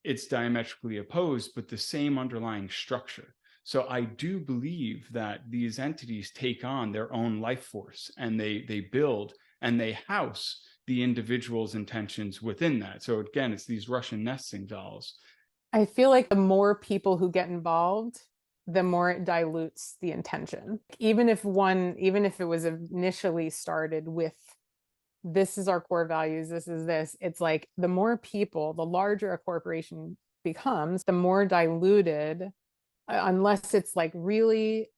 it's diametrically opposed, but the same underlying structure. So I do believe that these entities take on their own life force, and they build and they house the individual's intentions within that. So again, it's these Russian nesting dolls. I feel like the more people who get involved, the more it dilutes the intention. Even if it was initially started with, this is our core values, this is this, it's like the more people, the larger a corporation becomes, the more diluted, unless it's like really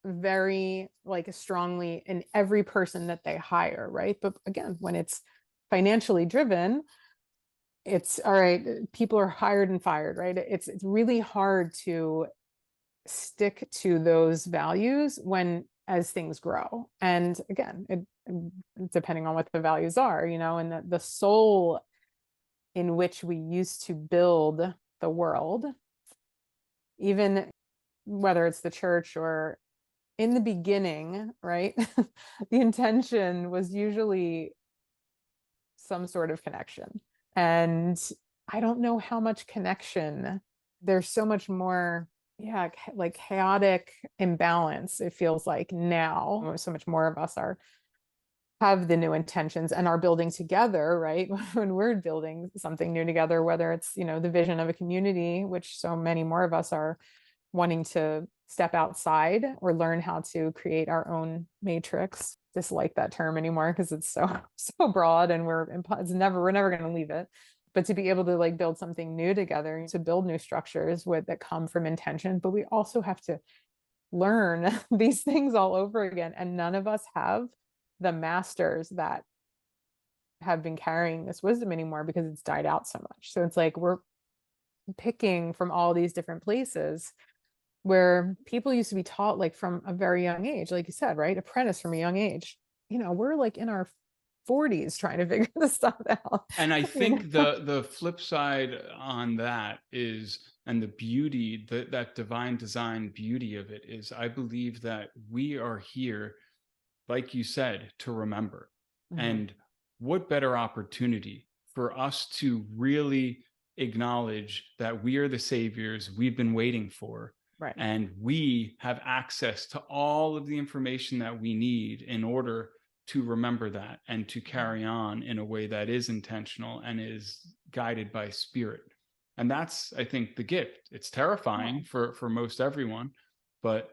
very like strongly in every person that they hire, right? But again, when it's financially driven, it's all right, people are hired and fired, right? It's really hard to stick to those values as things grow. And again, depending on what the values are, and the soul in which we used to build the world, even whether it's the church or in the beginning, right? The intention was usually some sort of connection. And I don't know how much connection. There's so much more, yeah, like chaotic imbalance, it feels like now. So much more of us have the new intentions and are building together, right? When we're building something new together, whether it's, the vision of a community, which so many more of us are wanting to step outside or learn how to create our own matrix. Dislike that term anymore because it's so broad, and we're never going to leave it. But to be able to like build something new together, to build new structures that come from intention, but we also have to learn these things all over again. And none of us have the masters that have been carrying this wisdom anymore because it's died out so much. So it's like we're picking from all these different places where people used to be taught like from a very young age, like you said, right? Apprentice from a young age. We're like in our 40s trying to figure this stuff out. And I think the flip side on that is, and the beauty, that divine design beauty of it is, I believe that we are here, like you said, to remember. Mm-hmm. And what better opportunity for us to really acknowledge that we are the saviors we've been waiting for. Right. And we have access to all of the information that we need in order to remember that and to carry on in a way that is intentional and is guided by spirit. And that's, I think, the gift. It's terrifying for most everyone, but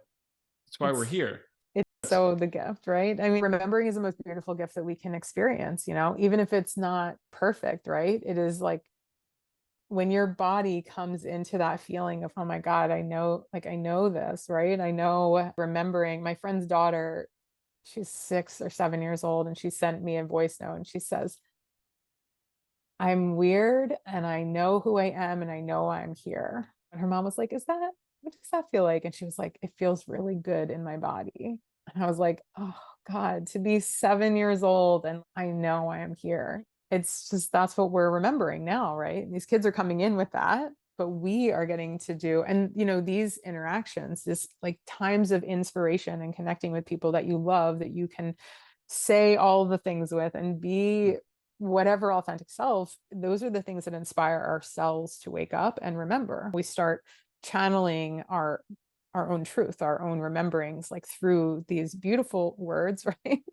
that's why we're here. It's so the gift, right? I mean, remembering is the most beautiful gift that we can experience, even if it's not perfect, right? It is like when your body comes into that feeling of, oh my God, I know this, right? I know remembering my friend's daughter, she's 6 or 7 years old, and she sent me a voice note and she says, I'm weird and I know who I am and I know I'm here. And her mom was like, what does that feel like? And she was like, it feels really good in my body. And I was like, oh God, to be 7 years old and I know I am here. It's just, that's what we're remembering now, right? These kids are coming in with that, but we are getting to do, and these interactions, this like times of inspiration and connecting with people that you love, that you can say all the things with and be whatever authentic self. Those are the things that inspire ourselves to wake up and remember. We start channeling our own truth, our own rememberings, like through these beautiful words, right?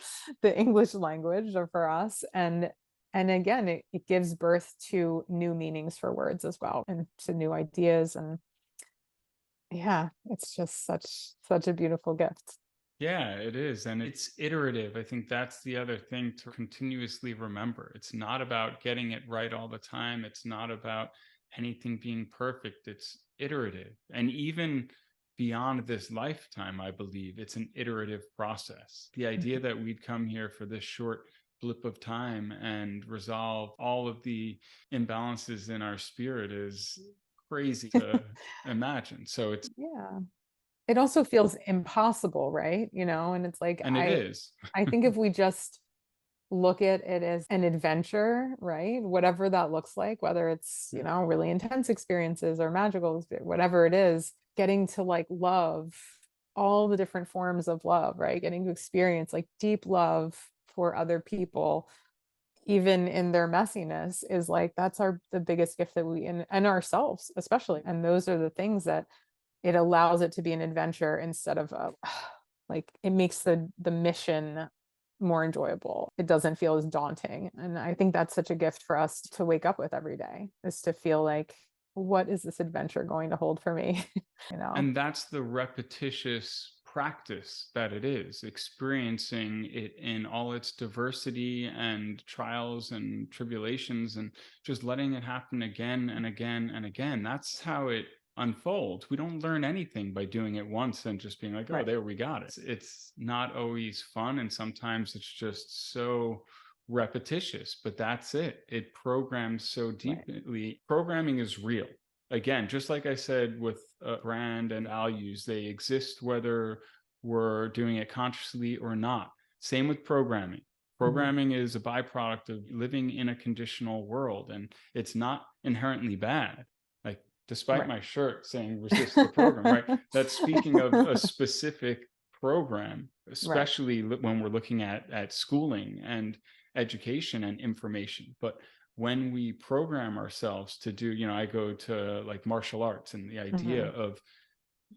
The English language are for us. And again, it gives birth to new meanings for words as well, and to new ideas. And yeah, it's just such a beautiful gift. Yeah, it is. And it's iterative. I think that's the other thing to continuously remember. It's not about getting it right all the time. It's not about anything being perfect. It's iterative. And even beyond this lifetime, I believe it's an iterative process. The idea that we'd come here for this short blip of time and resolve all of the imbalances in our spirit is crazy to imagine. So it's, yeah, it also feels impossible, right? And it's like, and it is. I think if we just look at it as an adventure, right? Whatever that looks like, whether it's, really intense experiences or magical, whatever it is, getting to like love all the different forms of love, right? Getting to experience like deep love for other people, even in their messiness, is like, that's the biggest gift that we, and ourselves especially. And those are the things that it allows it to be an adventure instead of like, it makes the mission more enjoyable. It doesn't feel as daunting. And I think that's such a gift for us to wake up with every day, is to feel like, what is this adventure going to hold for me? And that's the repetitious practice that it is, experiencing it in all its diversity and trials and tribulations, and just letting it happen again and again and again. That's how it unfolds. We don't learn anything by doing it once and just being like, oh, there, we got it. It's not always fun, and sometimes it's just so repetitious, but that's it. It programs so deeply. Programming is real. Again, just like I said with brand and values, they exist whether we're doing it consciously or not. Same with programming. Programming is a byproduct of living in a conditional world, and it's not inherently bad. Despite my shirt saying resist the program, right? That's speaking of a specific program, Right. especially when we're looking at schooling and education and information. But when we program ourselves to do, I go to like martial arts, and the idea Mhm. of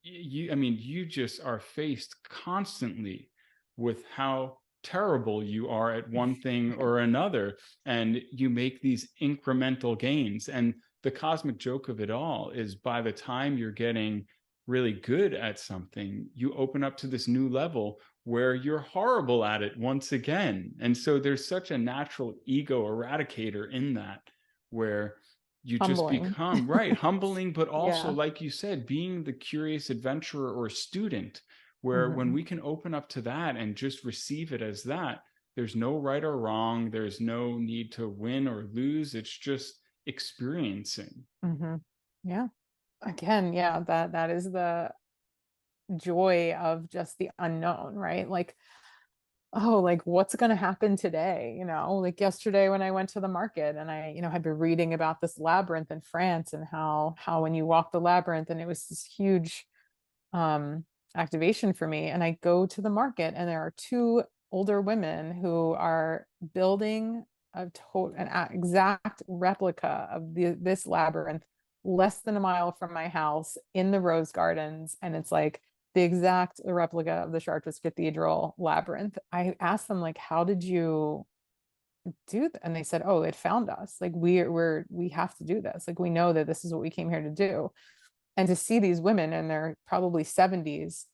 you, I mean, you just are faced constantly with how terrible you are at one thing or another, and you make these incremental gains. And the cosmic joke of it all is, by the time you're getting really good at something, you open up to this new level where you're horrible at it once again. And so there's such a natural ego eradicator in that, where you just Humbling. become, right, humbling, but also, Yeah. like you said, being the curious adventurer or student, where when Mhm. we can open up to that and just receive it as that, there's no right or wrong, there's no need to win or lose, it's just experiencing. Mhm. Yeah. Again, yeah, that is the joy of just the unknown, right? Like, oh, like what's going to happen today? Like yesterday when I went to the market and I, had been reading about this labyrinth in France, and how when you walk the labyrinth, and it was this huge um activation for me. And I go to the market, and there are two older women who are building an exact replica of this labyrinth less than a mile from my house in the rose gardens. And it's like the exact replica of the Chartres Cathedral labyrinth. I asked them, like, how did you do that? And they said, oh, it found us. Like, we have to do this. Like, we know that this is what we came here to do. And to see these women in their probably 70s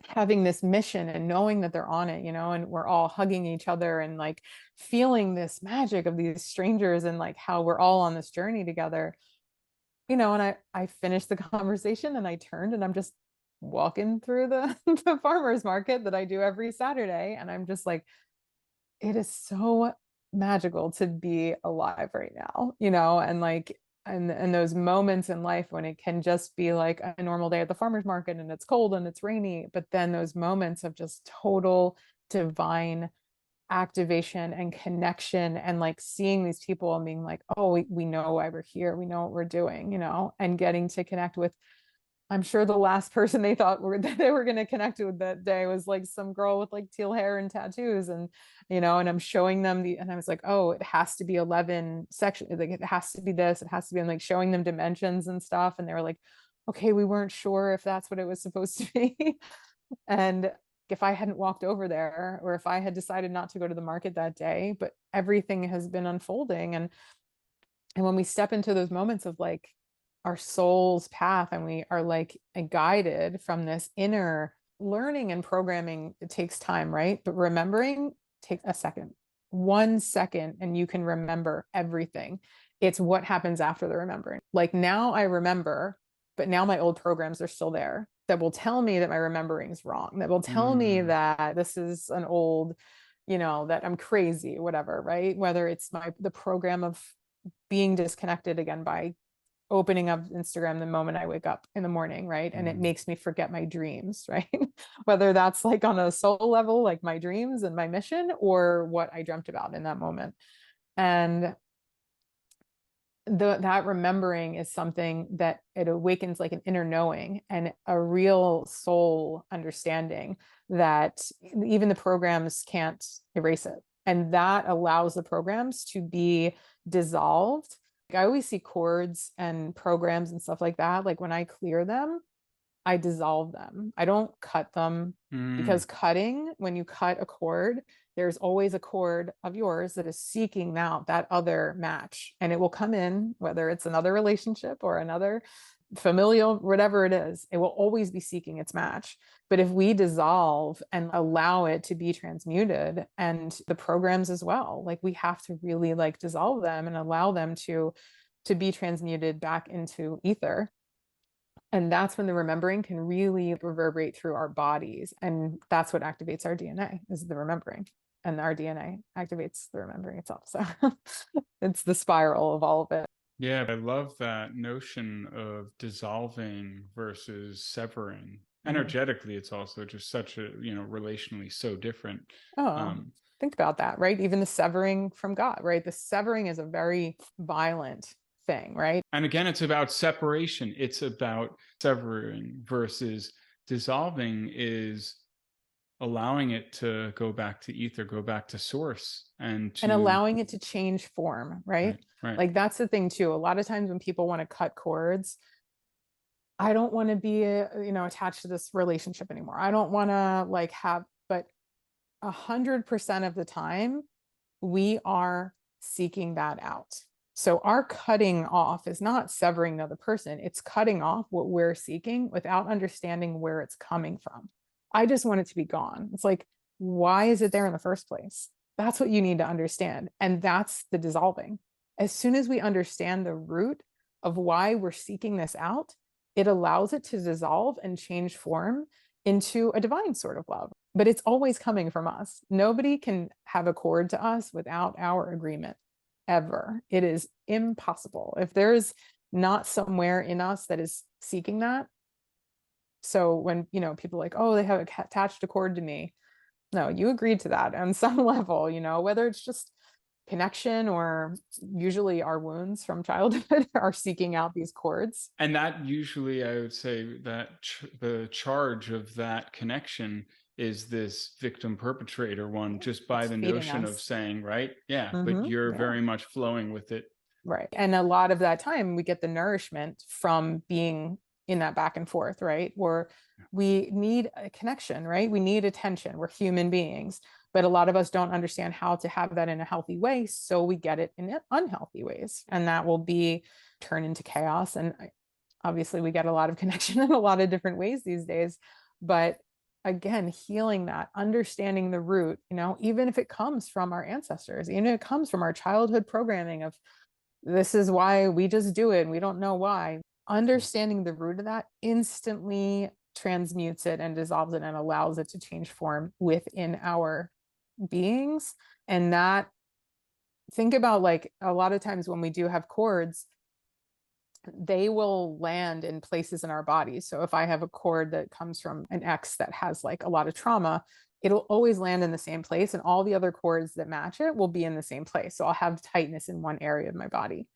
having this mission and knowing that they're on it, and we're all hugging each other and like feeling this magic of these strangers, and like how we're all on this journey together, and I finished the conversation, and I turned, and I'm just walking through the the farmers market that I do every Saturday, and I'm just like, it is so magical to be alive right now, and like, and those moments in life when it can just be like a normal day at the farmers market, and it's cold and it's rainy, but then those moments of just total divine activation and connection, and like seeing these people and being like, oh, we know why we're here, we know what we're doing, and getting to connect with, I'm sure the last person they thought that they were going to connect with that day was like some girl with like teal hair and tattoos. And, and I'm showing them and I was like, oh, it has to be 11 section. Like, it has to be this, it has to be, and like showing them dimensions and stuff. And they were like, okay, we weren't sure if that's what it was supposed to be. And if I hadn't walked over there, or if I had decided not to go to the market that day, but everything has been unfolding. And when we step into those moments of like our soul's path, and we are like guided from this inner learning and programming, it takes time, right? But remembering takes a second, 1 second, and you can remember everything. It's what happens after the remembering. Like, now I remember, but now my old programs are still there that will tell me that my remembering is wrong, that will tell me that this is an old, that I'm crazy, whatever, right? Whether it's the program of being disconnected again by opening up Instagram the moment I wake up in the morning, right? And it makes me forget my dreams, right? Whether that's like on a soul level, like my dreams and my mission, or what I dreamt about in that moment. And that remembering is something that it awakens like an inner knowing and a real soul understanding that even the programs can't erase it. And that allows the programs to be dissolved. Like, I always see chords and programs and stuff like that. Like, when I clear them, I dissolve them. I don't cut them, because cutting, when you cut a chord, there's always a chord of yours that is seeking out that other match. And it will come in, whether it's another relationship or another familial, whatever it is, it will always be seeking its match. But if we dissolve and allow it to be transmuted, and the programs as well, like, we have to really like dissolve them and allow them to be transmuted back into ether. And that's when the remembering can really reverberate through our bodies. And that's what activates our DNA, is the remembering. And our DNA activates the remembering itself. So it's the spiral of all of it. Yeah, I love that notion of dissolving versus severing. Energetically, it's also just such a, relationally so different. Oh, think about that, right? Even the severing from God, right? The severing is a very violent thing, right? And again, it's about separation. It's about severing versus dissolving is allowing it to go back to ether, go back to source, and allowing it to change form, right? Right. Like that's the thing too. A lot of times when people want to cut cords, I don't want to be, attached to this relationship anymore. I don't want to but 100% of the time we are seeking that out. So our cutting off is not severing the other person. It's cutting off what we're seeking without understanding where it's coming from. I just want it to be gone. It's like, why is it there in the first place? That's what you need to understand. And that's the dissolving. As soon as we understand the root of why we're seeking this out, it allows it to dissolve and change form into a divine sort of love. But it's always coming from us. Nobody can have a chord to us without our agreement, ever. It is impossible. If there's not somewhere in us that is seeking that. So when, people are like, oh, they have attached a chord to me. No, you agreed to that on some level, whether it's just connection or usually our wounds from childhood are seeking out these chords. And that usually, I would say that the charge of that connection is this victim perpetrator one, just by the notion of saying, right? Yeah, but you're very much flowing with it. Right. And a lot of that time we get the nourishment from being in that back and forth, right? Where we need a connection, right? We need attention. We're human beings, but a lot of us don't understand how to have that in a healthy way. So we get it in unhealthy ways, and that will be turned into chaos. And obviously we get a lot of connection in a lot of different ways these days, but again, healing that, understanding the root, even if it comes from our ancestors, even if it comes from our childhood programming of this is why we just do it and we don't know why. Understanding the root of that instantly transmutes it and dissolves it and allows it to change form within our beings. And that, think about like a lot of times when we do have chords, they will land in places in our bodies. So if I have a chord that comes from an ex that has like a lot of trauma, it'll always land in the same place, and all the other chords that match it will be in the same place. So I'll have tightness in one area of my body.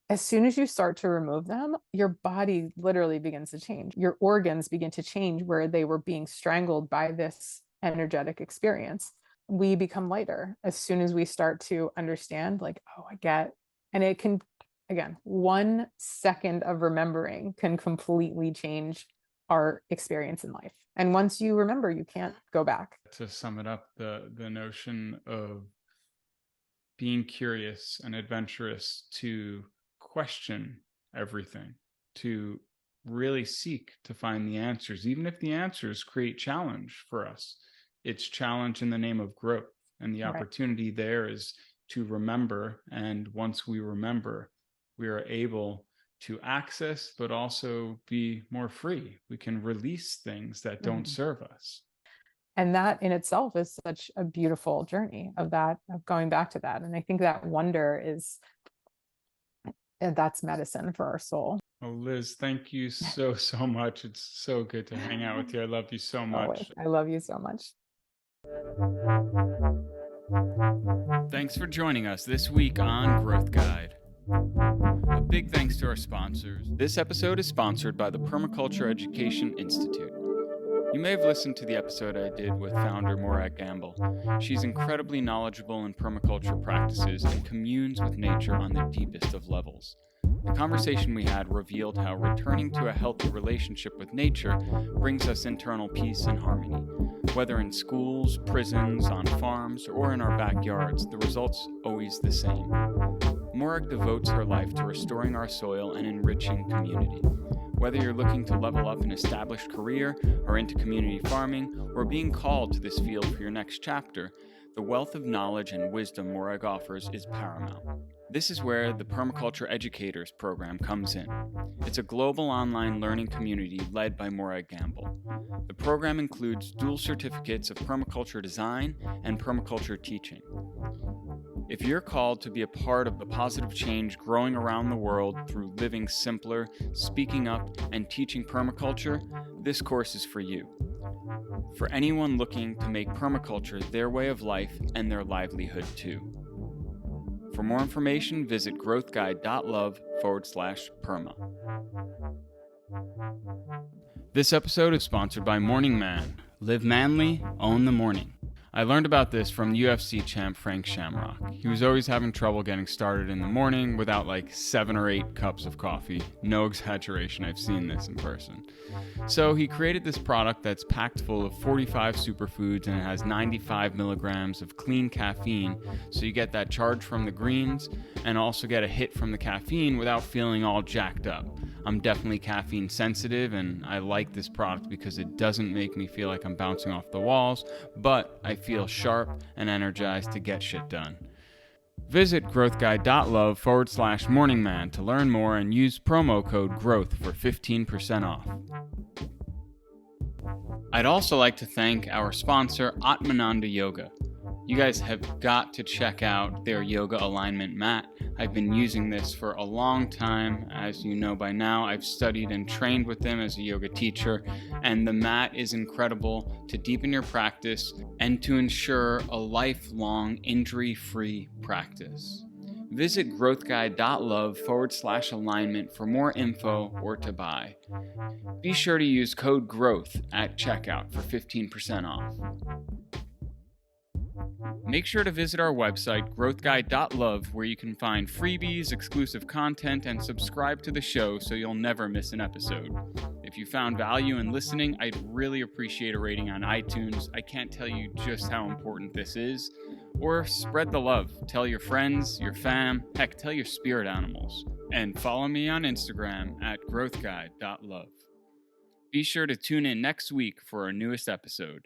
As soon as you start to remove them, your body literally begins to change. Your organs begin to change where they were being strangled by this energetic experience. We become lighter as soon as we start to understand, like, oh, I get. And it can, again, 1 second of remembering can completely change our experience in life. And once you remember, you can't go back. To sum it up, the notion of being curious and adventurous, to question everything, to really seek to find the answers, even if the answers create challenge for us. It's challenge in the name of growth. And the opportunity there is to remember. And once we remember, we are able to access, but also be more free. We can release things that don't serve us. And that in itself is such a beautiful journey of going back to that. And I think that wonder that's medicine for our soul. Oh, Liz, thank you so much. It's so good to hang out with you. I love you so much. I love you so much. Thanks for joining us this week on Growth Guide. A big thanks to our sponsors. This episode is sponsored by the Permaculture Education Institute. You may have listened to the episode I did with founder Morag Gamble. She's incredibly knowledgeable in permaculture practices and communes with nature on the deepest of levels. The conversation we had revealed how returning to a healthy relationship with nature brings us internal peace and harmony. Whether in schools, prisons, on farms, or in our backyards, the result's always the same. Morag devotes her life to restoring our soil and enriching community. Whether you're looking to level up an established career or into community farming, or being called to this field for your next chapter, the wealth of knowledge and wisdom Morag offers is paramount. This is where the Permaculture Educators program comes in. It's a global online learning community led by Morag Gamble. The program includes dual certificates of permaculture design and permaculture teaching. If you're called to be a part of the positive change growing around the world through living simpler, speaking up, and teaching permaculture, this course is for you. For anyone looking to make permaculture their way of life and their livelihood too. For more information, visit growthguide.love/perma. This episode is sponsored by Morning Man, Live manly, own the morning. I learned about this from UFC champ Frank Shamrock. He was always having trouble getting started in the morning without like 7 or 8 cups of coffee. No exaggeration, I've seen this in person. So he created this product that's packed full of 45 superfoods and it has 95 milligrams of clean caffeine, so you get that charge from the greens and also get a hit from the caffeine without feeling all jacked up. I'm definitely caffeine sensitive and I like this product because it doesn't make me feel like I'm bouncing off the walls, but I feel sharp and energized to get shit done. Visit growthguide.love/morningman to learn more and use promo code GROWTH for 15% off. I'd also like to thank our sponsor, Atmananda Yoga. You guys have got to check out their yoga alignment mat. I've been using this for a long time. As you know by now, I've studied and trained with them as a yoga teacher, and the mat is incredible to deepen your practice and to ensure a lifelong injury-free practice. Visit growthguide.love/alignment for more info or to buy. Be sure to use code GROWTH at checkout for 15% off. Make sure to visit our website, growthguide.love, where you can find freebies, exclusive content, and subscribe to the show so you'll never miss an episode. If you found value in listening, I'd really appreciate a rating on iTunes. I can't tell you just how important this is. Or spread the love. Tell your friends, your fam, heck, tell your spirit animals. And follow me on Instagram at growthguide.love. Be sure to tune in next week for our newest episode.